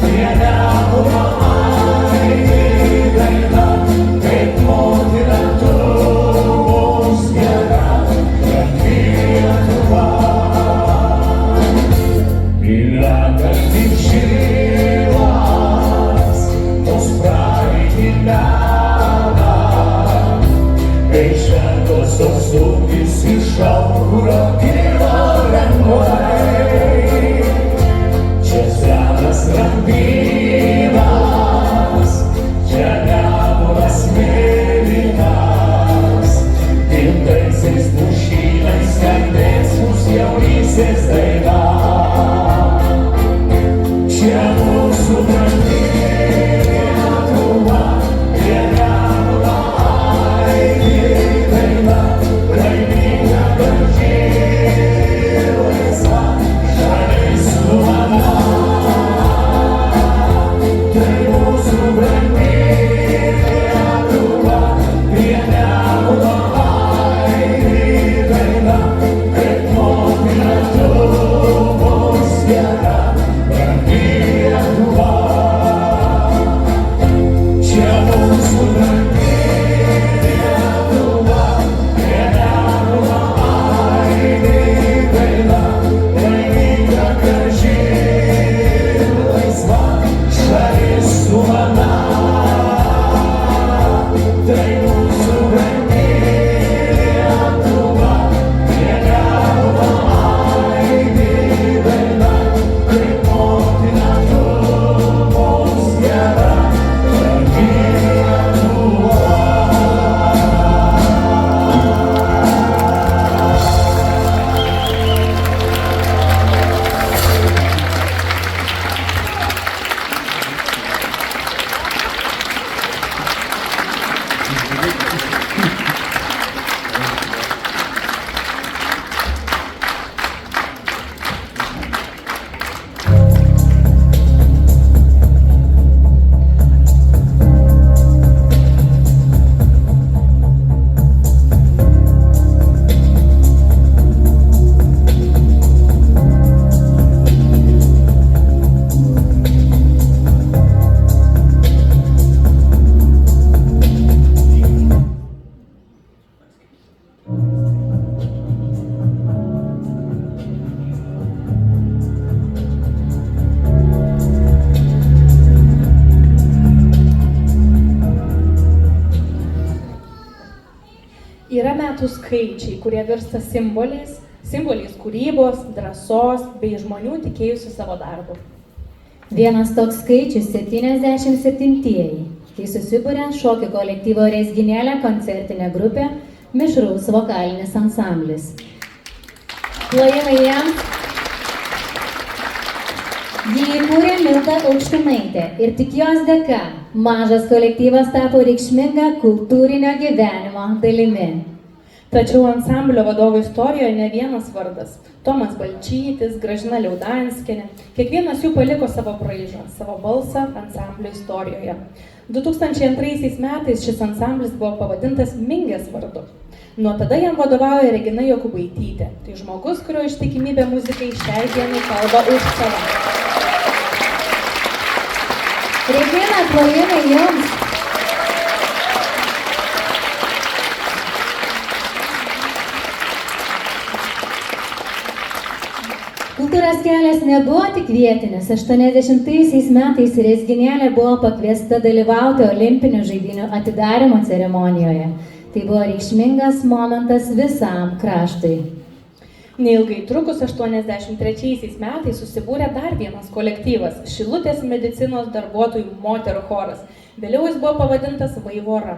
prie Nemuno aidi daina, kaip motina tu mums gera. Piliakalnis šylas, tos praeitį mena, kai šventosios ugnis iš aukuro kyla lengvai. Čia senas Rambynas, čia Nemunas mėlynas, gimtaisiais pušynais skambės mūsų jaunystės daina. Čia mūsų brangi Lietuva, prie Nemuno aidi daina, laiminga, graži, laisva. Yra metų skaičiai, kurie virsta simboliais kūrybos, drąsos bei žmonių tikėjusių savo darbu. Vienas toks skaičius 77-ieji, kai susibūrė šokių kolektyvo Rezginėlė koncertinė grupė Mišrus vokalinis ansamblis. Plojimai jiems. Jį įkūrė Milda Aukštumaitė ir tik jos dėka mažas kolektyvas tapo reikšminga kultūrinio gyvenimo dalimi. Tačiau ansamblio vadovų istorijoje ne vienas vardas. Tomas Balčytis, Gražina Liaudanskienė. Kiekvienas jų paliko savo braižą, savo balsą ansamblio istorijoje. 2002 metais šis ansamblis buvo pavadintas Mingės vardu. Nuo tada jam vadovauja Regina Jokubaitytė. Tai žmogus, kurio ištikimybė muzikai šiai dienai kalba už save. Regina, plojimai jums. Kultūros kelias nebuvo tik vietinis. 80 metais Rezginėlė buvo pakviesta dalyvauti Olimpinių žaidynių atidarymo ceremonijoje. Tai buvo reikšmingas momentas visam kraštui. Neilgai trukus 83 metais susibūrė dar vienas kolektyvas – Šilutės medicinos darbuotojų moterų choras. Vėliau jis buvo pavadintas Vaivora.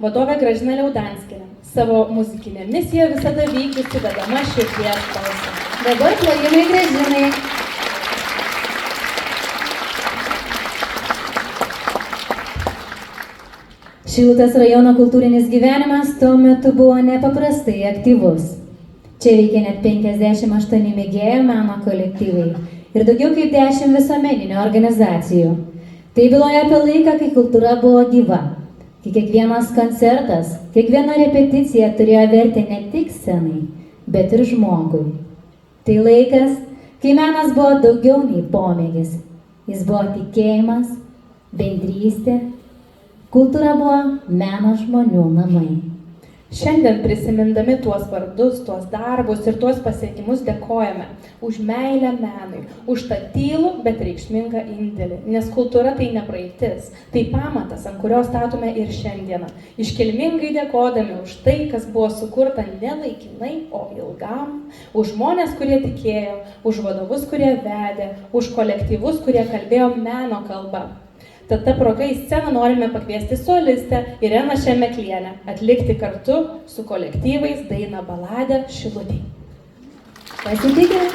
Vadovė Gražina Liaudanskienė. Savo muzikinę misiją visada vykdžiusi vedama širdies balsą. Dabar plojimai Gražinai. Šilutės rajono kultūrinis gyvenimas tuo metu buvo nepaprastai aktyvus. Čia veikia net 58 mėgėjų meno kolektyvai ir daugiau kaip 10 visuomeninių organizacijų. Tai byloja apie laiką, kai kultūra buvo gyva, kai kiekvienas koncertas, kiekviena repeticija turėjo vertę ne tik scenai, bet ir žmogui. Tai laikas, kai menas buvo daugiau nei pomėgis. Jis buvo tikėjimas, bendrystė, kultūra buvo meno žmonių namai. Šiandien prisimindami tuos vardus, tuos darbus ir tuos pasiekimus dėkojame už meilę menui, už tą tylų, bet reikšmingą indėlį, nes kultūra tai ne praeitis, tai pamatas, ant kurio statome ir šiandieną, iškilmingai dėkodami už tai, kas buvo sukurta ne laikinai, o ilgam, už žmonės, kurie tikėjo, už vadovus, kurie vedė, už kolektyvus, kurie kalbėjo meno kalba. Tad ta proga į sceną norime pakviesti solistę Ireną Šemeklienę atlikti kartu su kolektyvais dainą baladę Šilutei. Pasitikime.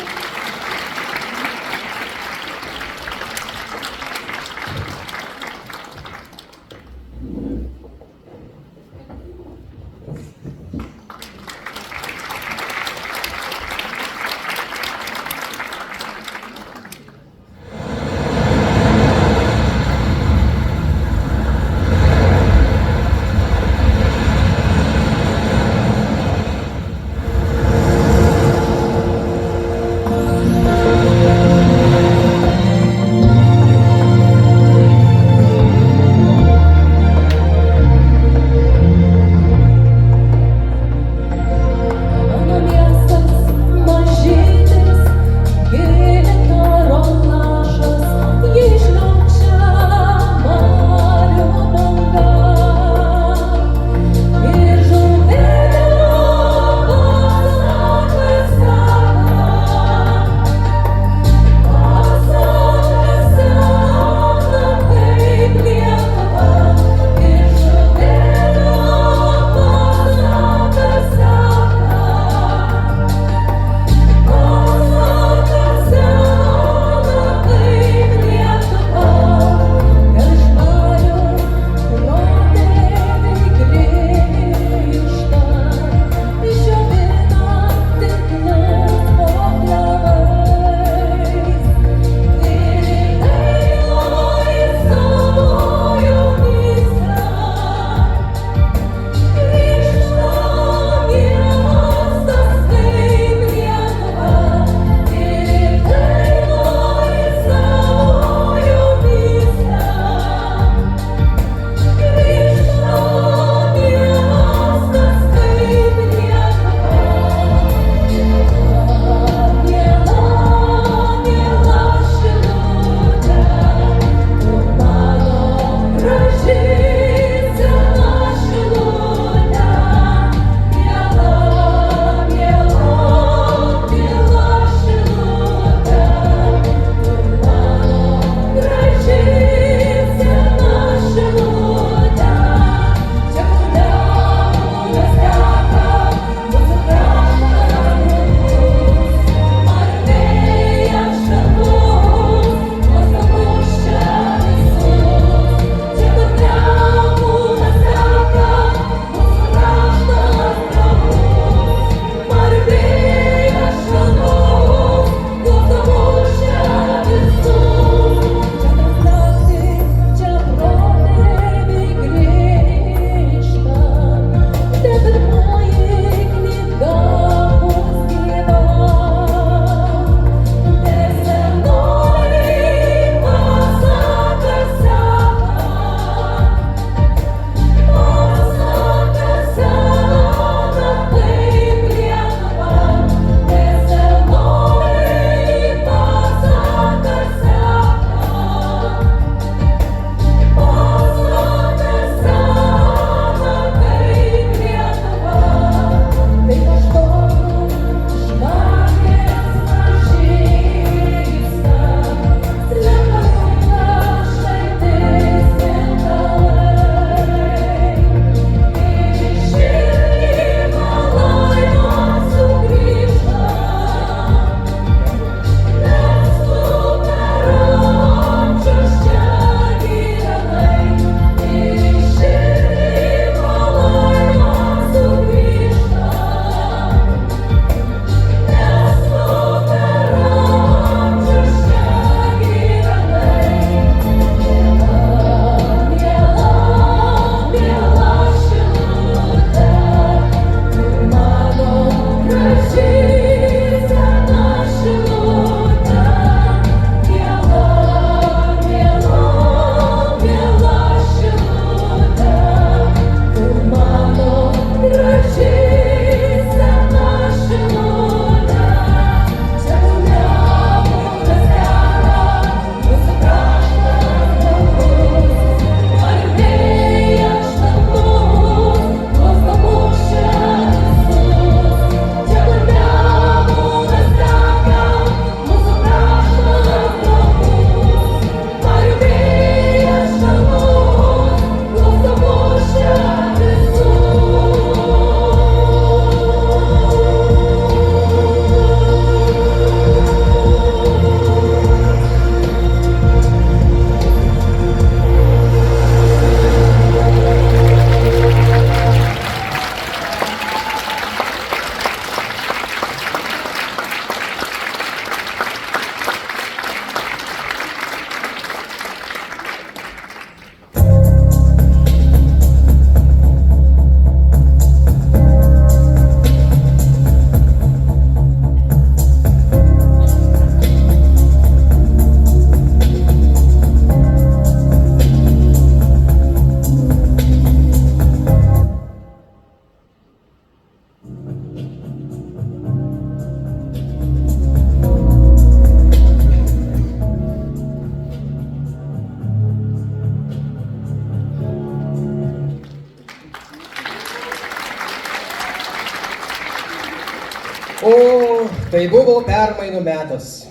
Tai buvo permainų metas.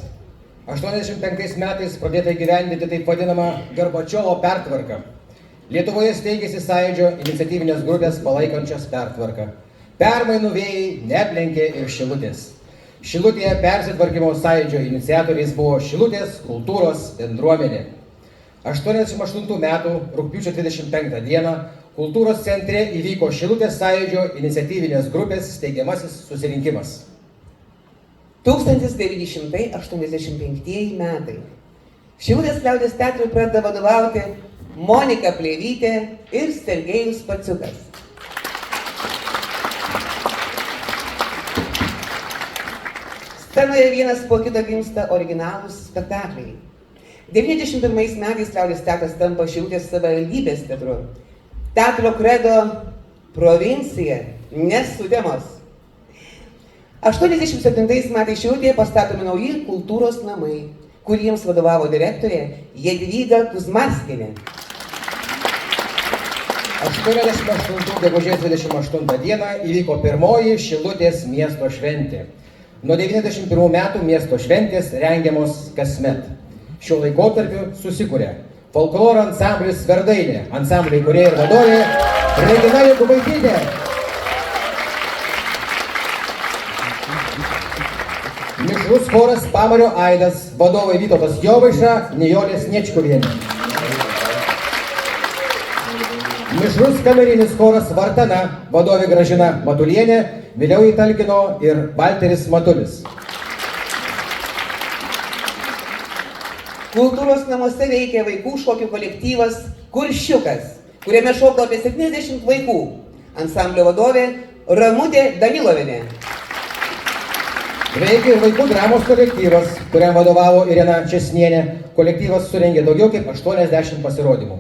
85 metais pradėta įgyvendinti taip vadinamą Gorbačiovo pertvarką. Lietuvoje steigėsi Sąjūdžio iniciatyvinės grupės palaikančios pertvarką. Permainų vėjai neaplenkė ir Šilutės. Šilutėje persitvarkymo Sąjūdžio iniciatoriais buvo Šilutės kultūros bendruomenė. 88 metų rugpjūčio 25 dieną kultūros centre įvyko Šilutės Sąjūdžio iniciatyvinės grupės steigiamasis susirinkimas. 1985 metai. Šilutės liaudies teatrui pradeda vadovauti Monika Pleivytė ir Sergejus Paciukas. Scenoje vienas po kito gimsta originalūs spektakliai. 91 metais liaudies teatras tampa Šilutės savivaldybės teatru. Teatro kredo provincija nesutemos. 87 metais Šilutėje pastatomi nauji kultūros namai, kuriems vadovavo direktorė Jadvyga Kuzmarskienė. 88 gegužės 28 dieną įvyko pirmoji Šilutės miesto šventė. Nuo 91 metų miesto šventės rengiamos kasmet. Šiuo laikotarpiu susikuria folkloro ansamblis Verdainė, ansamblio įkūrėja ir vadovė Regina Jokubaitytė. Mišrus choras Pamario aidas, vadovai Vytautas Jovaiša, Nijolė Sniečkuvienė. Mišrus kamerinis choras Vartana, vadovė Gražina Matulienė, vėliau jį talkino ir Valteris Matulis. Kultūros namuose veikia vaikų šokių kolektyvas Kuršiukas, kuriame šoko apie 70 vaikų. Ansamblio vadovė Ramutė Danilovienė. Veikia ir vaikų dramos kolektyvas, kuriam vadovavo Irena Česnienė. Kolektyvas surengė daugiau kaip 80 pasirodymų.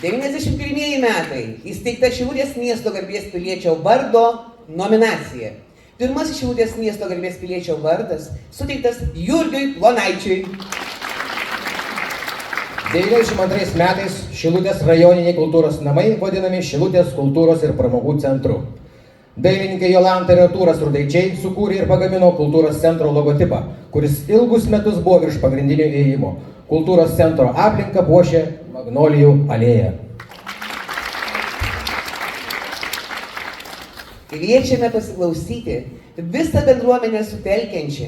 91 metai įsteigta Šilutės miesto garbės piliečio vardo nominacija. Pirmasis Šilutės miesto garbės piliečio vardas suteiktas Jurgiui Plonaičiui. 92 metais Šilutės rajoniniai kultūros namai vadinami Šilutės kultūros ir pramogų centru. Dailininkai Jolanta ir Artūras Rudaičiai sukūrė ir pagamino kultūros centro logotipą, kuris ilgus metus buvo virš pagrindinio įėjimo. Kultūros centro aplinką puošė Magnolijų alėja. Kviečiame pasiklausyti visą bendruomenę sutelkiančią,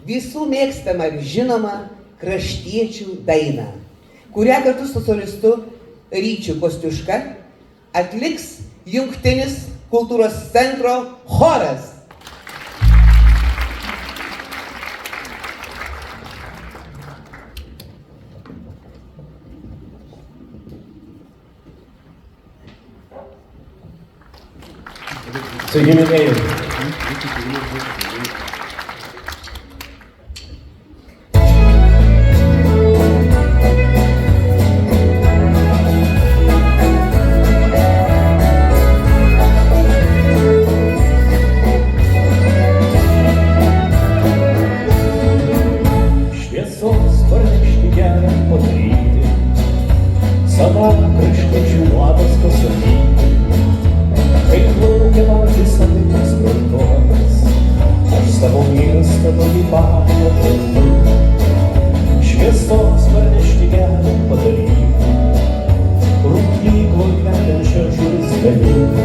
visų mėgstamą ir žinomą kraštiečių dainą, kurią kartu su solistu Ryčiu Kostiuška atliks jungtinis kultūros centro choras. Sveiki, mielieji. Šviesos parnešti gerą padaryti, savo kraštiečių labas pasakyti. Kaip plaukia man visą laikas kartojas, aš savo miestą tokį pamatau. Šviesos parnešti gerą padaryti, rūkykloj kvepiančią žuvis galyti.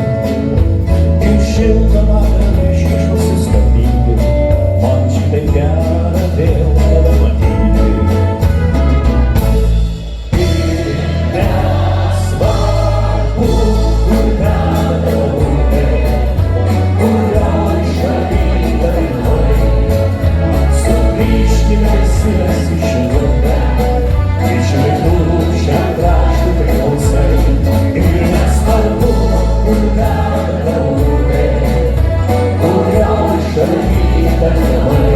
Ir šiltą vakarą prieš išvasus skambinti, man šitaip gera vėl tave matyti. Ir nesvarbu, kur veda upė, kurioj šaly dainoj, sugrįžkime visi mes į Šilutę, iš rytų šią kraštą priklausai. Ir nesvarbu, kur veda upė, kurioj šaly dainoj,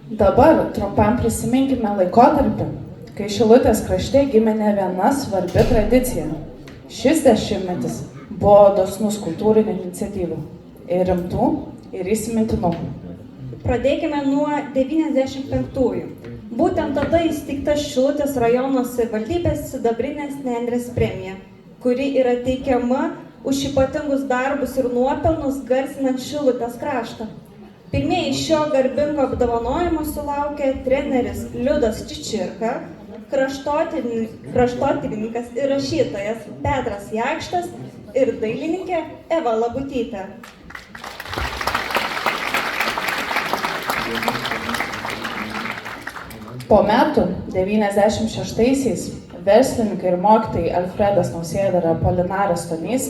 Dabar trumpam prisiminkime laikotarpį, kai Šilutės krašte gimė ne viena svarbi tradicija. Šis dešimtmetis buvo dosnus kultūrinių iniciatyvų ir rimtų, ir įsimintinų. Pradėkime nuo 95-ųjų. Būtent tada įsteigta Šilutės rajono savivaldybės sidabrinės Nendrės premija, kuri yra teikiama už ypatingus darbus ir nuopelnus garsinant Šilutės kraštą. Pirmieji šio garbingo apdovanojimo sulaukė treneris Liudas Čičirka, kraštotyrininkas ir rašytojas Petras Jakštas ir dailininkė Eva Labutytė. Po metų, 96-aisiais, verslininkai ir mokytojai Alfredas Nausėda ir Apolinaras Stonys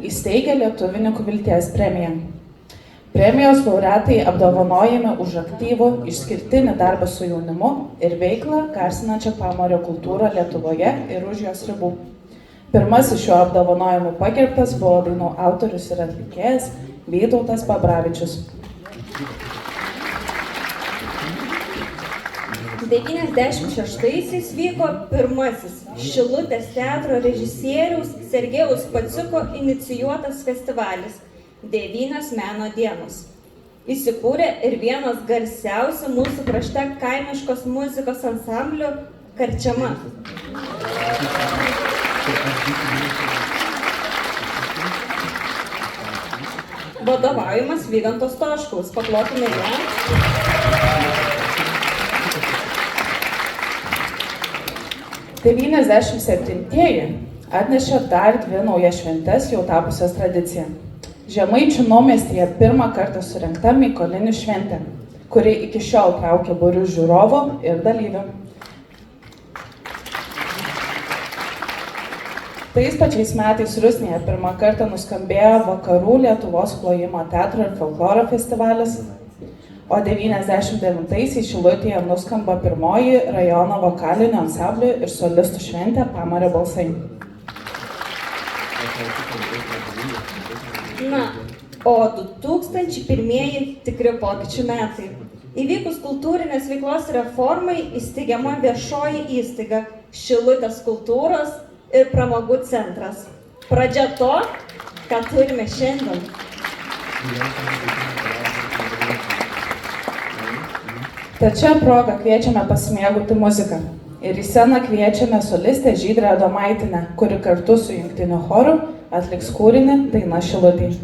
įsteigė Lietuvininkų vilties premiją. Premijos laureatai apdovanojami už aktyvų, išskirtinį darbą su jaunimu ir veiklą garsinančią pamario kultūrą Lietuvoje ir už jos ribų. Pirmasis šiuo apdovanojimu pagerbtas buvo dainų autorius ir atlikėjas Vytautas Babravičius. 96-aisiais vyko pirmasis Šilutės teatro režisieriaus Sergejaus Paciko inicijuotas festivalis 9 meno dienos. Įsikūrė ir vienas garsiausių mūsų krašte kaimiškos muzikos ansamblių Karčiama. Vadovaujamas Vyganto Stoškaus. Paplokime jam. '97-ieji atnešė dar 2 naujas šventes jau tapusias tradiciją. Žemaičių Naumiestyje pirmą kartą surengta Mykolinių šventė, kuri iki šiol traukia būrius žiūrovų ir dalyvių. Tais pačiais metais Rusnėje pirmą kartą nuskambėjo Vakarų Lietuvos plojimo teatro ir folkloro festivalis, o 99-aisiais Šilutėje nuskamba pirmoji rajono vokalinių ansamblių ir solistų šventė Pamario balsai. Na, o 2001-ieji tikri pokyčių metai. Įvykus kultūrinės veiklos reformai įsteigiama viešoji įstaiga Šilutės kultūros ir pramogų centras. Pradžia to, ką turime šiandien. Tačia proga kviečiame pasimėgauti muziką. Ir į sceną kviečiame solistę Žydrę Adomaitinę, kuri kartu su jungtiniu choru atliks kūrinį Daina Šilutei.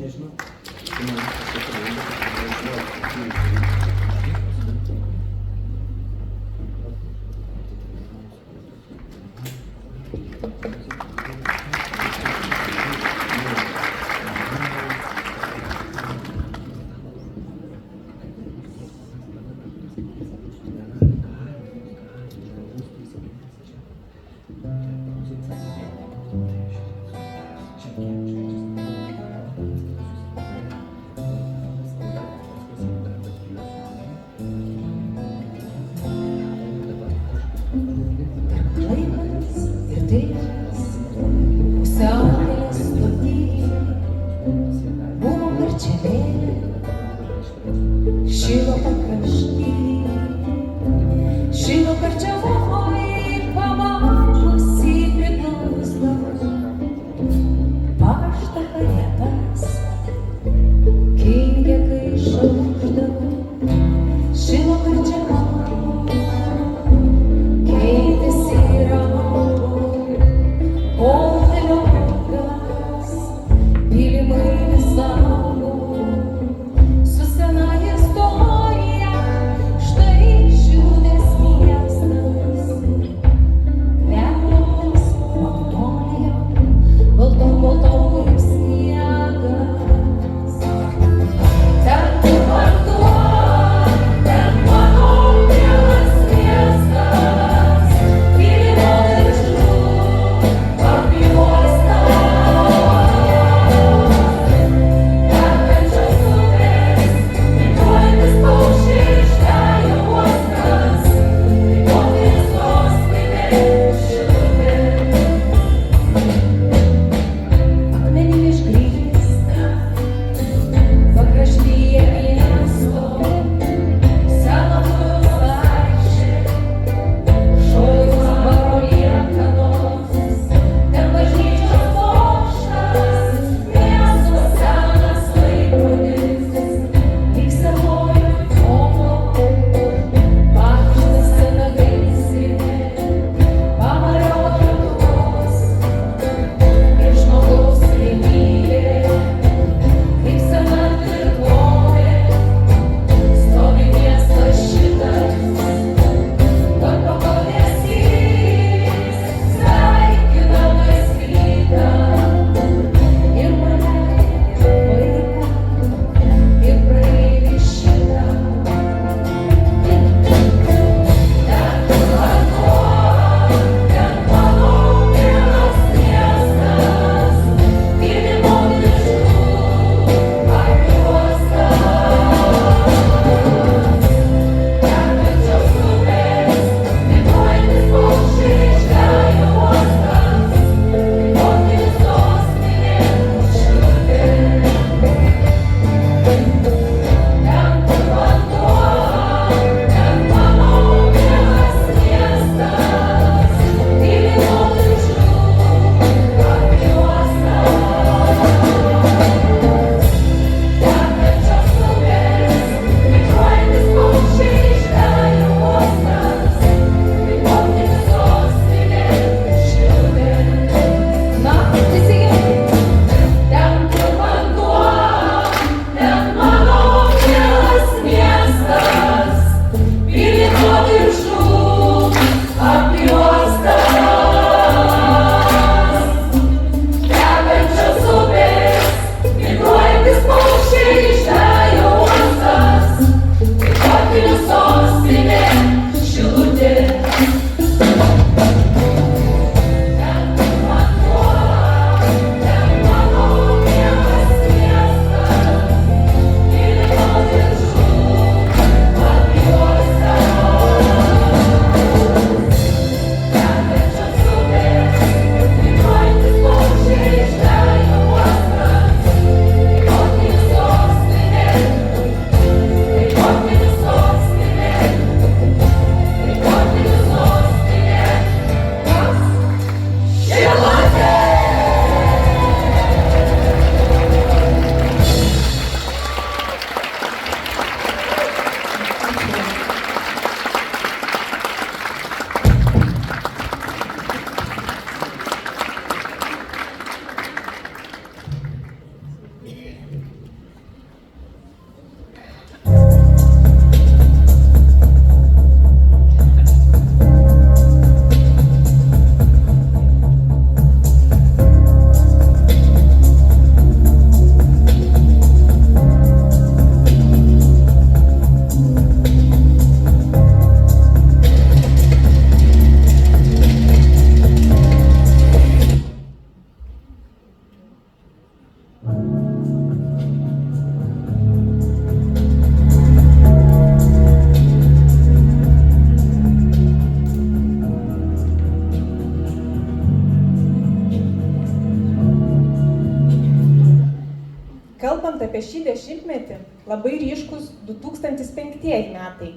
apie šį dešimtmetį, labai ryškus 2005 metai,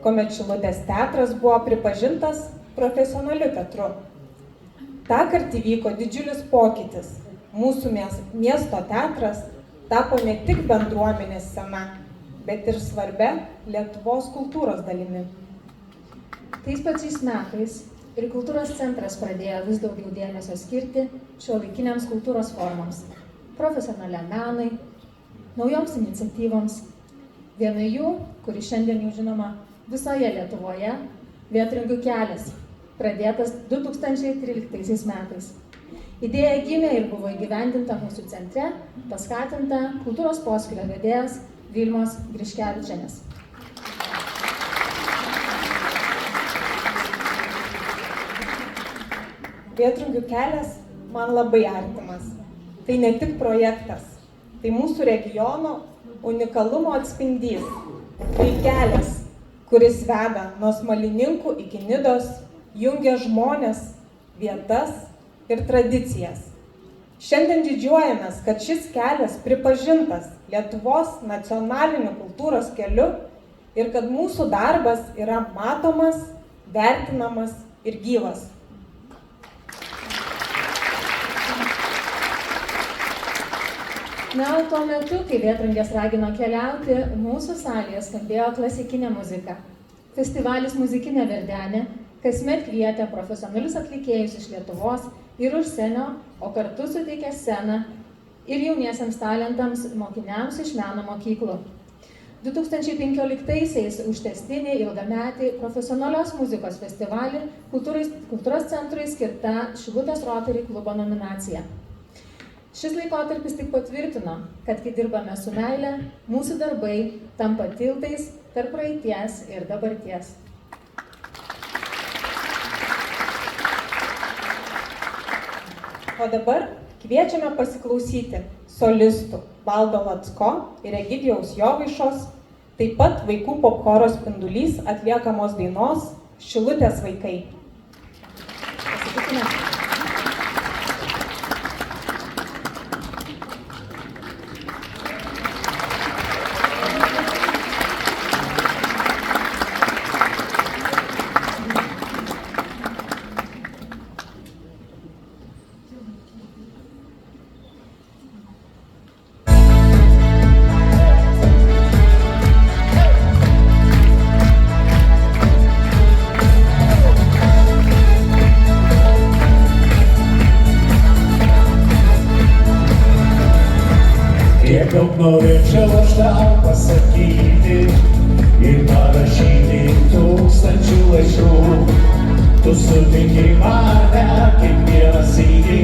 kuomet Šilutės teatras buvo pripažintas profesionaliu teatru. Tąkart įvyko didžiulis pokytis. Mūsų miesto teatras tapo ne tik bendruomenės scena, bet ir svarbia Lietuvos kultūros dalimi. Tais pačiais metais ir kultūros centras pradėjo vis daugiau dėmesio skirti šiuolaikiniams kultūros formams, profesionaliam menui, naujoms iniciatyvoms. Viena jų, kuri šiandien jau žinoma visoje Lietuvoje, Vėtringių kelias, pradėtas 2013 metais. Idėja gimė ir buvo įgyvendinta mūsų centre, paskatinta kultūros poskyrio vedėjas Vilmos Griškevičienės. Vėtringių kelias man labai artimas. Tai ne tik projektas, tai mūsų regiono unikalumo atspindys. Tai kelias, kuris veda nuo Smalininkų iki Nidos, jungia žmones, vietas ir tradicijas. Šiandien didžiuojamės, kad šis kelias pripažintas Lietuvos nacionaliniu kultūros keliu ir kad mūsų darbas yra matomas, vertinamas ir gyvas. Na, o tuo metu, kai Vėtringės ragino keliauti, mūsų salėje skambėjo klasikinė muzika. Festivalis Muzikinė Verdenė kasmet kvietė profesionalius atlikėjus iš Lietuvos ir užsienio, o kartu suteikė sceną ir jauniesiams talentams mokiniams iš meno mokyklų. 2015-aisiais už tęstinį ilgametį profesionalios muzikos festivalį kultūros centrui skirta Šilutės Rotary klubo nominacija. Šis laikotarpis tik patvirtino, kad kai dirbame su meile, mūsų darbai tampa tiltais tarp praeities ir dabarties. O dabar kviečiame pasiklausyti solistų Valdo Lacko ir Egidijaus Jovaišos, taip pat vaikų popchoro Spindulys atliekamos dainos Šilutės vaikai. Pasitikime. Daug norėčiau aš tau pasakyti ir parašyti tūkstančių laiškų. Tu sutinki mane kiekvieną sykį,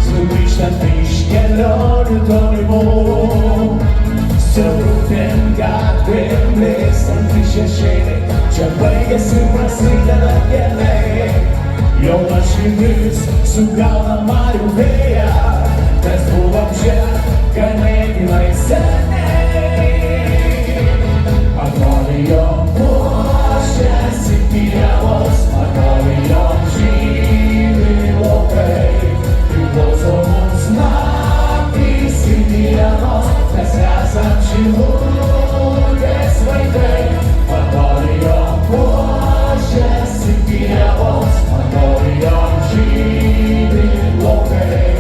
sugrįžtant iš kelionių tolimų. Siaurutėm gatvėm blėstantys šešėliai, čia baigiasi prasideda keliai. Jauna širdis sugauna marių vėją, mes buvom čia ganėtinai seniai. Atrodo, jom puošiasi pievos, atrodo, jom žydi laukai. Priklauso mums naktys ir dienos, mes esam Šilutės vaikai. Atrodo, jom puošiasi pievos, atrodo, jom žydi laukai.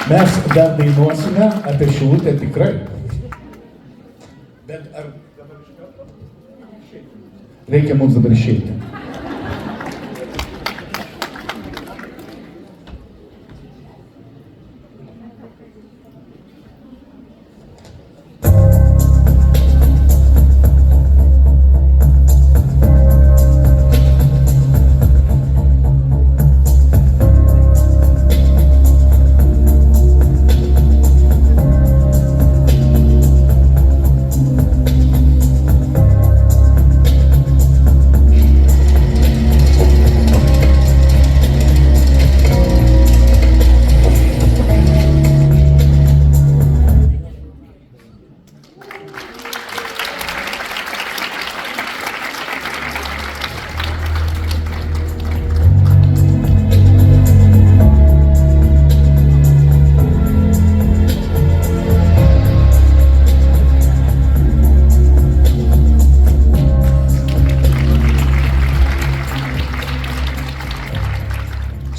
Mes dar dainuosime apie Šilutę tikrai. Bet ar reikia mums dabar išeiti?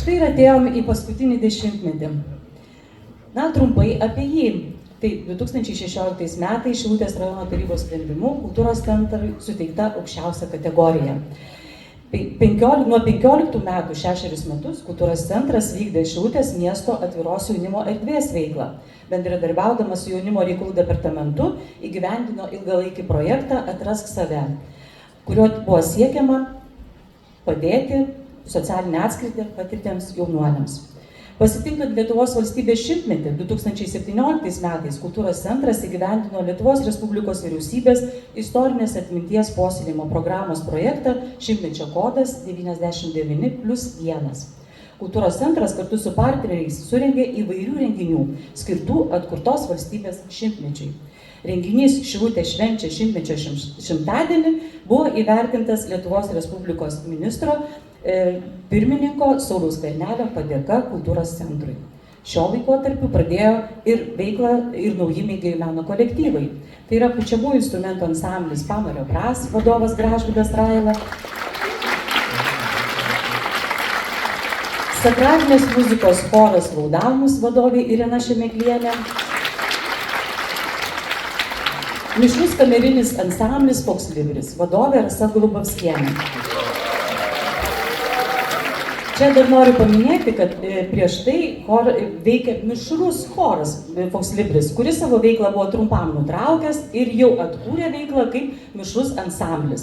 Štai ir atėjom į paskutinį dešimtmetį. Na, trumpai apie jį. Tai 2016 metais Šilutės rajono tarybos sprendimu kultūros centrui suteikta aukščiausia kategorija. Nuo 15 metų 6 metus kultūros centras vykdė Šilutės miesto atviros jaunimo erdvės veiklą. Bendradarbiaudamas su jaunimo reikalų departamentu įgyvendino ilgalaikį projektą Atrask save, kuriuo buvo siekiama padėti socialinę atskirtį patirtiems jaunuoliams. Pasitinkant Lietuvos valstybės šimtmetį 2017 metais kultūros centras įgyvendino Lietuvos Respublikos vyriausybės istorinės atminties puoselėjimo programos projektą Šimtmečio kodas 99+1. Kultūros centras kartu su partneriais surengė įvairių renginių skirtų atkurtos valstybės šimtmečiui. Renginys Šilutė švenčia šimtmečio šimtadienį buvo įvertintas Lietuvos Respublikos ministro pirmininko Sauliaus Skvernelio padėka kultūros centrui. Šio laikotarpiu pradėjo ir veiklą ir nauji mėgėjų meno kolektyvai. Tai yra pučiamųjų instrumentų ansamblis Pamario Bras, vadovas Gražvydas Raila, sakralinės muzikos choras Laudamus vadovė Irena Šemeklienė, mišrus kamerinis ansamblis Vox Libris vadovė Rasa Golubovskienė. Čia dar noriu paminėti, kad prieš tai veikia mišrus choras Vox Libris, kuris savo veiklą buvo trumpam nutraukęs ir jau atkūrė veiklą kaip mišrus ansamblis.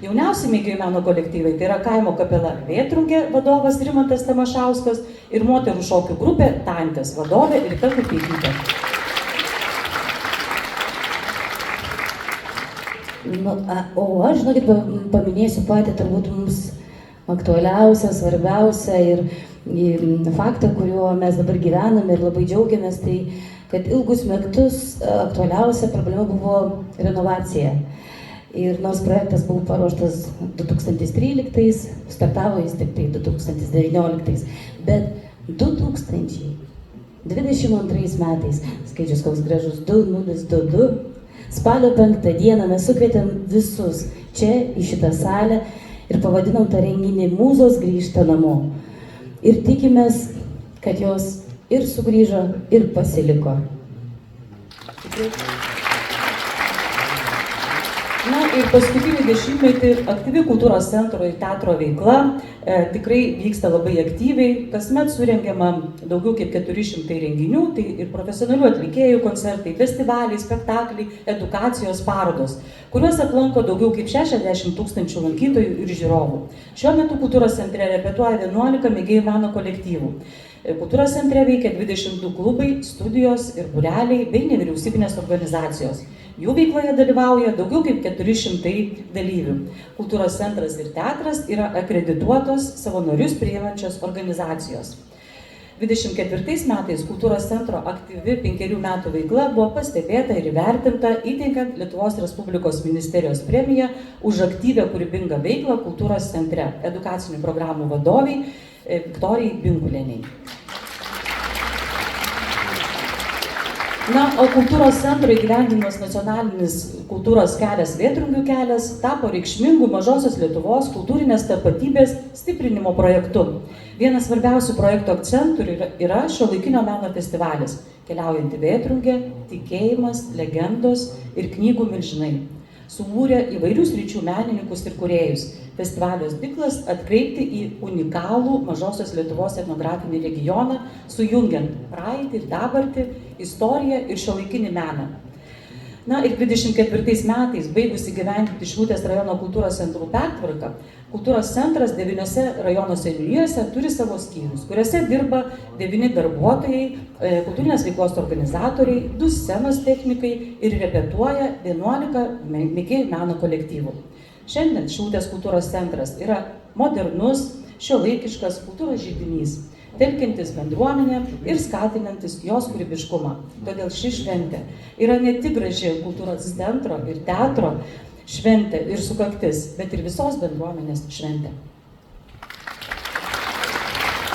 Jauniausi mėgėjų meno kolektyvai tai yra kaimo kapela Vėtrungė vadovas Rimantas Tamašauskas ir moterų šokių grupė Tantės vadovė Rita Kupeikytė. O aš, žinokit, paminėsiu patį turbūt mums aktualiausią, svarbiausią ir faktą, kuriuo mes dabar gyvename ir labai džiaugiamės, tai kad ilgus metus aktualiausia problema buvo renovacija. Ir nors projektas buvo paruoštas 2013, startavo jis tik tai 2019, bet 2022 metais, skaičius koks gražus 2022, spalio 5 dieną mes sukvietėm visus čia į šitą salę ir pavadinom tą renginį Mūzos grįžta namo. Ir tikimės, kad jos ir sugrįžo, ir pasiliko. Na ir paskutinį dešimtmetį aktyvi kultūros centro ir teatro veikla tikrai vyksta labai aktyviai. Kasmet surengiama daugiau kaip 400 renginių, tai ir profesionalių atlikėjų koncertai, festivaliai, spektakliai, edukacijos parodos, kuriuos aplanko daugiau kaip 60 000 lankytojų ir žiūrovų. Šiuo metu kultūros centre repetuoja 11 mėgėjų meno kolektyvų. Kultūros centre veikia 22 klubai, studijos ir būreliai bei nevyriausybinės organizacijos. Jų veikloje dalyvauja daugiau kaip 400 dalyvių. Kultūros centras ir teatras yra akredituotos savanorius priimančios organizacijos. 24 metais kultūros centro aktyvi 5 metų veikla buvo pastebėta ir įvertinta įteikiant Lietuvos Respublikos ministerijos premiją už aktyvią kūrybingą veiklą kultūros centre edukacinių programų vadoviai Viktorijai Binkulienei. Na, o kultūros centro įgyvendinimas nacionalinis kultūros kelias Vėtrungių kelias tapo reikšmingu Mažosios Lietuvos kultūrinės tapatybės stiprinimo projektu. Vienas svarbiausių projekto akcentų yra šiuolaikinio meno festivalis Keliaujanti Vėtrungė, tikėjimas, legendos ir knygų milžinai. Subūrė įvairių sričių menininkus ir kūrėjus. Festivalio tikslas atkreipti į unikalų Mažosios Lietuvos etnografinį regioną, sujungiant praeitį ir dabartį, istoriją ir šiuolaikinį meną. Na ir 24 metais, baigus įgyvendinti Šilutės rajono kultūros centrų pertvarką, kultūros centras 9 rajono seniūnijose turi savo skyrius, kuriuose dirba 9 darbuotojai, kultūrinės veiklos organizatoriai, 2 scenos technikai ir repetuoja 11 mėgėjų meno kolektyvų. Šiandien Šilutės kultūros centras yra modernus, šiuolaikiškas kultūros židinys, telkiantis bendruomenę ir skatinantis jos kūrybiškumą. Todėl ši šventė yra ne tik graži kultūros centro ir teatro šventė ir sukaktis, bet ir visos bendruomenės šventė.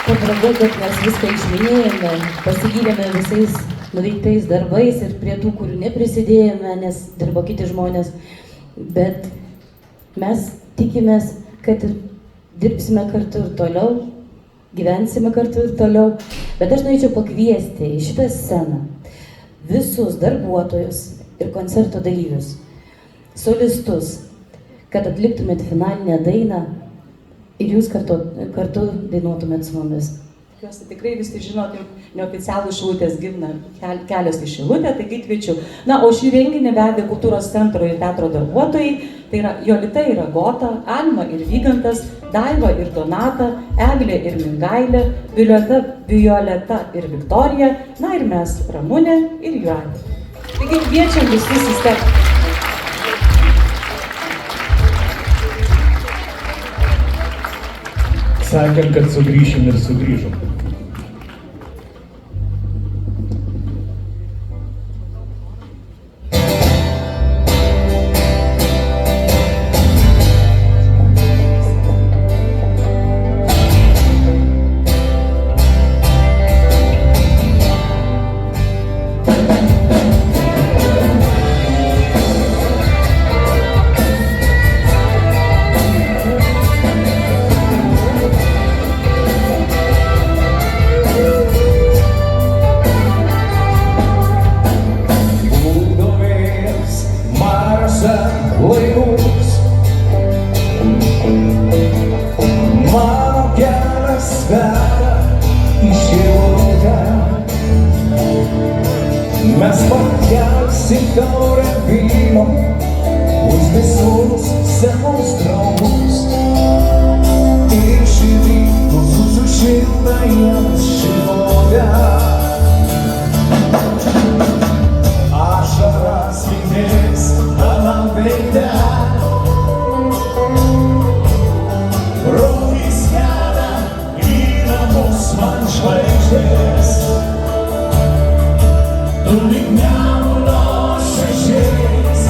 Pabrangu, kad mes viską išminėjome, pasigydėme visais nuveiktais darbais ir prie tų, kurių neprisidėjome, nes dirbo kiti žmonės, bet mes tikimės, kad dirbsime kartu ir toliau, gyvensime kartu ir toliau, bet aš norėčiau pakviesti į šitą sceną visus darbuotojus ir koncerto dalyvius, solistus, kad atliktumėt finalinę dainą ir jūs kartu dainuotumėt su mumis. Tikiuosi, tikrai visi žinot neoficialų Šilutės gimną kelias į Šilutę, taigi kviečiu. Na, o šį renginį vedė kultūros centro ir teatro darbuotojai, tai yra Jolita ir Agota, Alma ir Vygantas, Daiva ir Donata, Eglė ir Mingailė, Violeta ir Viktorija, na ir mes, Ramunė ir Jūratė. Taigi kviečiam visus įstebti. Sakėm, kad sugrįšim ir sugrįžom. Mes pakelsim taurę vyno už visus senus draugus ir šį rytą sušilta jiems šilutė. Ašaras lydės anam veide, rodys kelią į namus man žvaigždės. Tu lyg Nemuno šešėlis,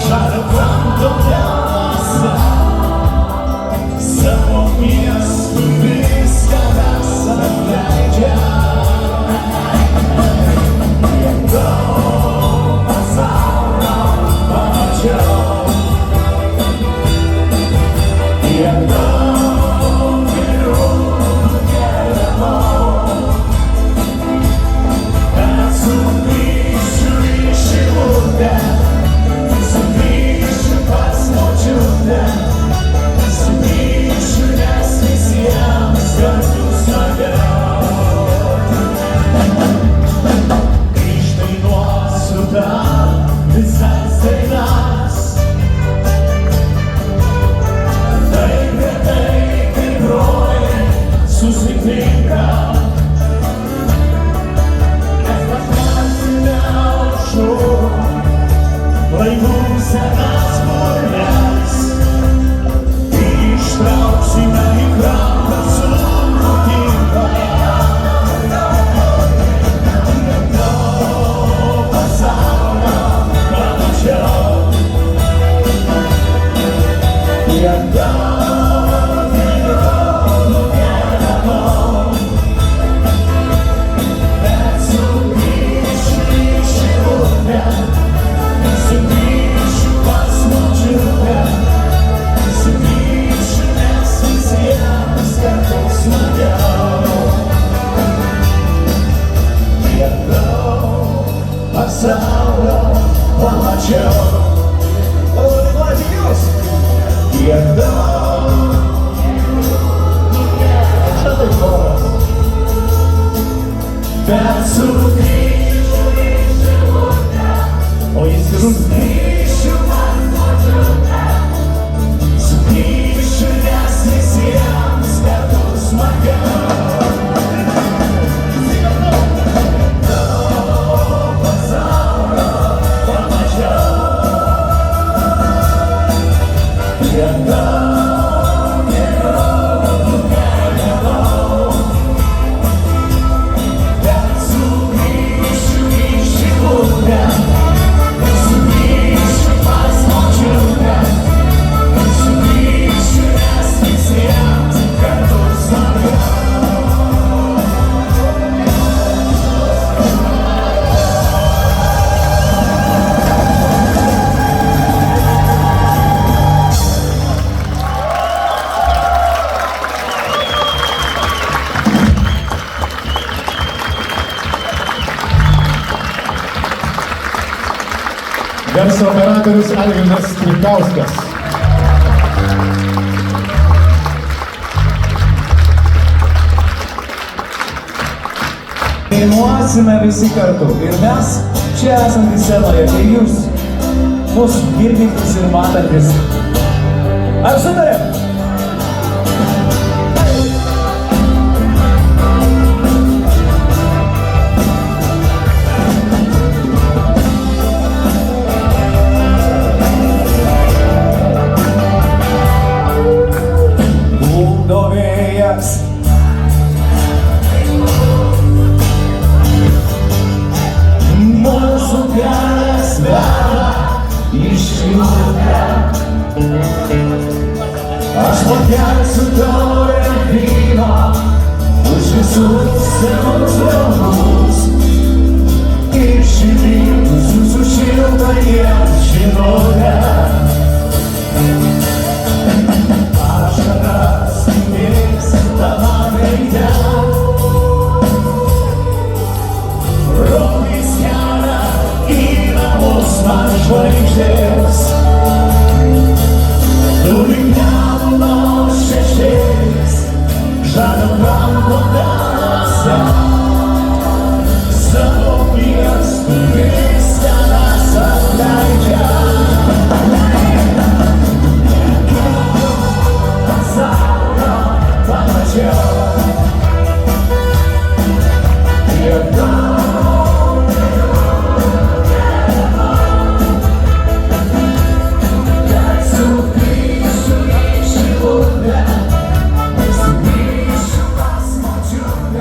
šalia kranto delnuose, savo miestų viską mes atleidžia. Daug pasaulio pamačiau, Garso operatorius Algirdas Strikauskas. Dainuosime visi kartu ir mes čia esantys scenoje, tai jūs mūsų girdintys ir matantis. Ar sutarėm? Mūsų kelias veda iš jūrą. Aš pakelsiu taurę vyno už visus senus draugus ir šildytus jūsų šiltąją žinutę. Ašaras spindės tavo veide, rodys kelią į namus man žvaigždės. Link nemuno šešėlis, žalio kranto delose, savo miestų viską mes atleidžia. Pasaulio pamačiau, ir daug kad sugrįšiu į šilutę, sugrįšiu pas močiutę,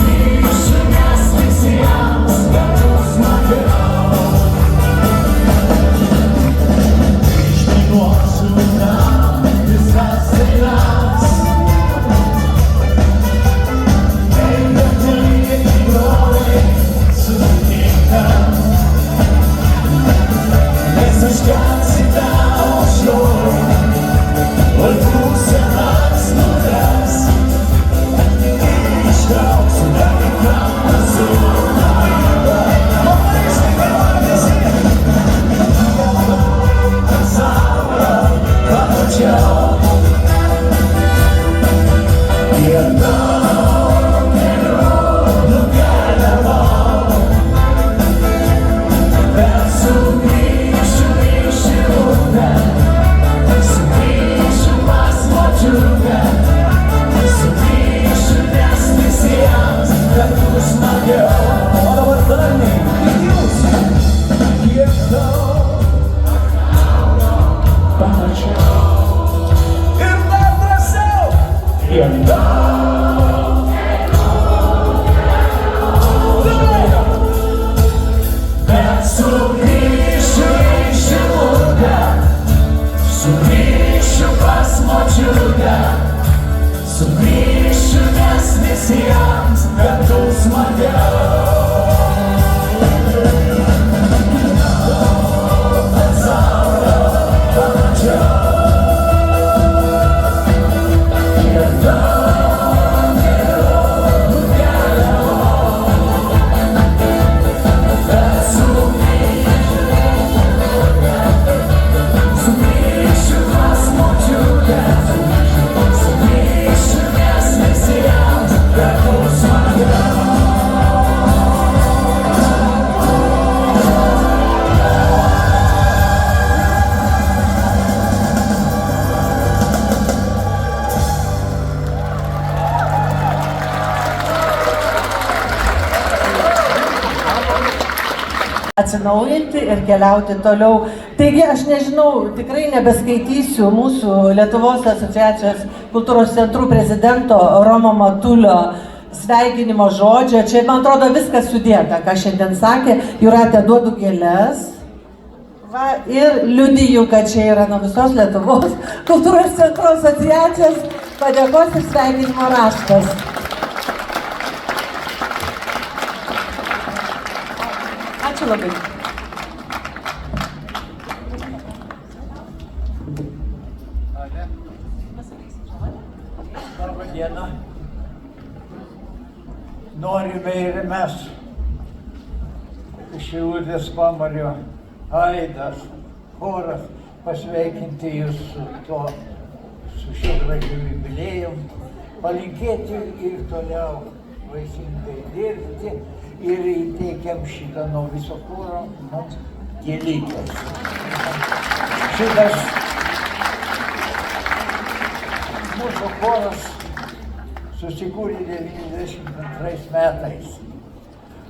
sugrįšiu, nes visiems kartu smagiau. Išdainuosiu tau visas dainas, sugrįšiu, nes visiems kartu smagiau. Pasaulio pamačiau, ir daug atsinaujinti ir keliauti toliau. Taigi aš nežinau, tikrai nebeskaitysiu mūsų Lietuvos asociacijos kultūros centrų prezidento Romo Matulio sveikinimo žodžio. Čia, man atrodo, viskas sudėta, ką šiandien sakė. Jūratė, duodu gėles. Va, ir liudiju, kad čia yra nuo visos Lietuvos kultūros centrų asociacijos padėkos ir sveikinimo raštas. Ačiū labai. Labą dieną. Norime ir mes iš Šilutės Pamario aidas, choras pasveikinti jūs su šiuo gražiu jubiliejum, palinkėti ir toliau vaisingai dirbti ir įteikiam šitą nuo viso choro mums gėlytės. Šitas mūsų choras susikūrė 92 metais.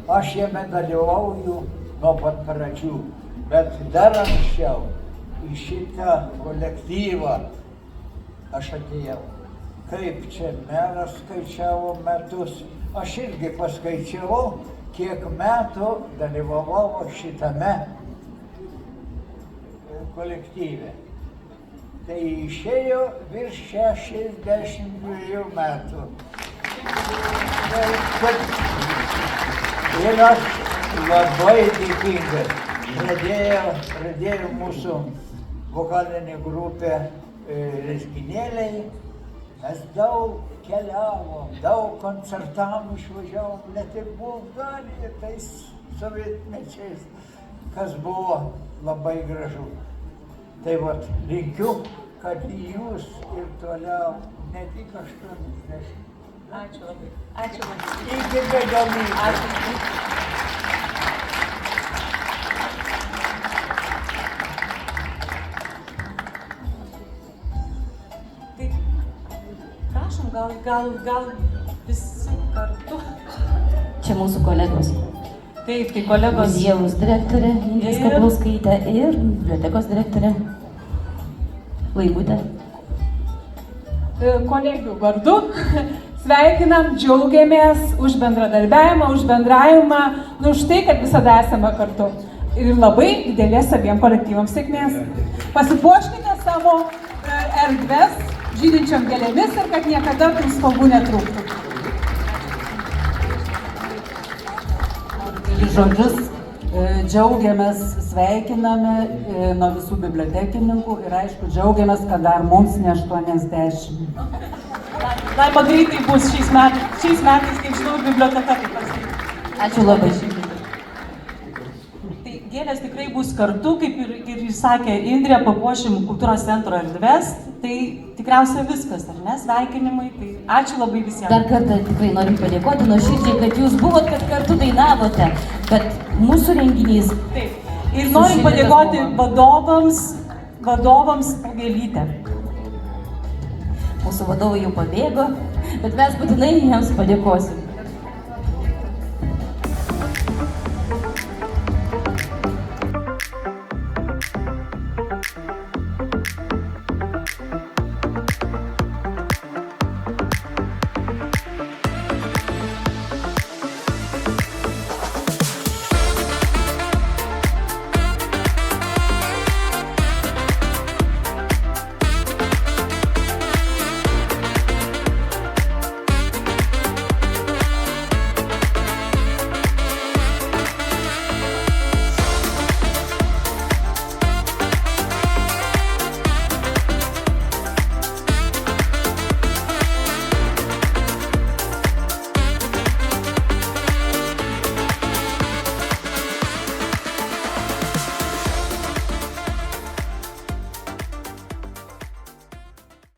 Aš jame dalyvauju nuo pat pradžių, bet dar anksčiau į šitą kolektyvą aš atėjau. Kaip čia meras skaičiavo metus, aš irgi paskaičiavau, kiek metų dalyvavau šitame kolektyve. Tai išėjo virš 62 metų. Ir aš labai dėkingas. Pradėjo mūsų vokalinė grupė Rezginėliai. Mes daug keliavom, daug koncertavom, išvažiavom, net ir Bulgariją tais sovietmečiais, kas buvo labai gražu. Tai vat, linkiu, kad jūs ir toliau, ne tik 80. Ačiū labai. Ačiū labai. Iki begalybės. Prašom, gal visi kartu. Čia mūsų kolegos. Taip, tai kolegos. Muziejaus direktorė Indrė Skablauskaitė ir bibliotekos direktorė Laimutė. Kolegių vardu sveikinam, džiaugiamės už bendradarbiavimą, už bendravimą, už tai, kad visada esame kartu. Ir labai didelės abiem kolektyvams sėkmės. Pasipuoškite savo erdves žydinčiom gėlėmis ir kad niekada tų spalvų netrūktų. Žodžius džiaugiamės, sveikiname nuo visų bibliotekininkų ir aišku džiaugiamės, kad dar mums ne 80. Dar greitai bus šiais metais, kaip žinau, biblioteka taip pasakyti. Ačiū labai. Tai gėlės tikrai bus kartu, kaip ir sakė Indrė, papuošim kultūros centro erdves, tai tikriausiai viskas, ar ne, sveikinimai, tai ačiū labai visiems. Dar kartą tikrai norim padėkoti nuoširdžiai, kad jūs buvot, kad kartu dainavote, bet mūsų renginys. Taip, ir norim padėkoti vadovams po gėlytę. Mūsų vadovai jau pabėgo, bet mes būtinai jiems padėkosim.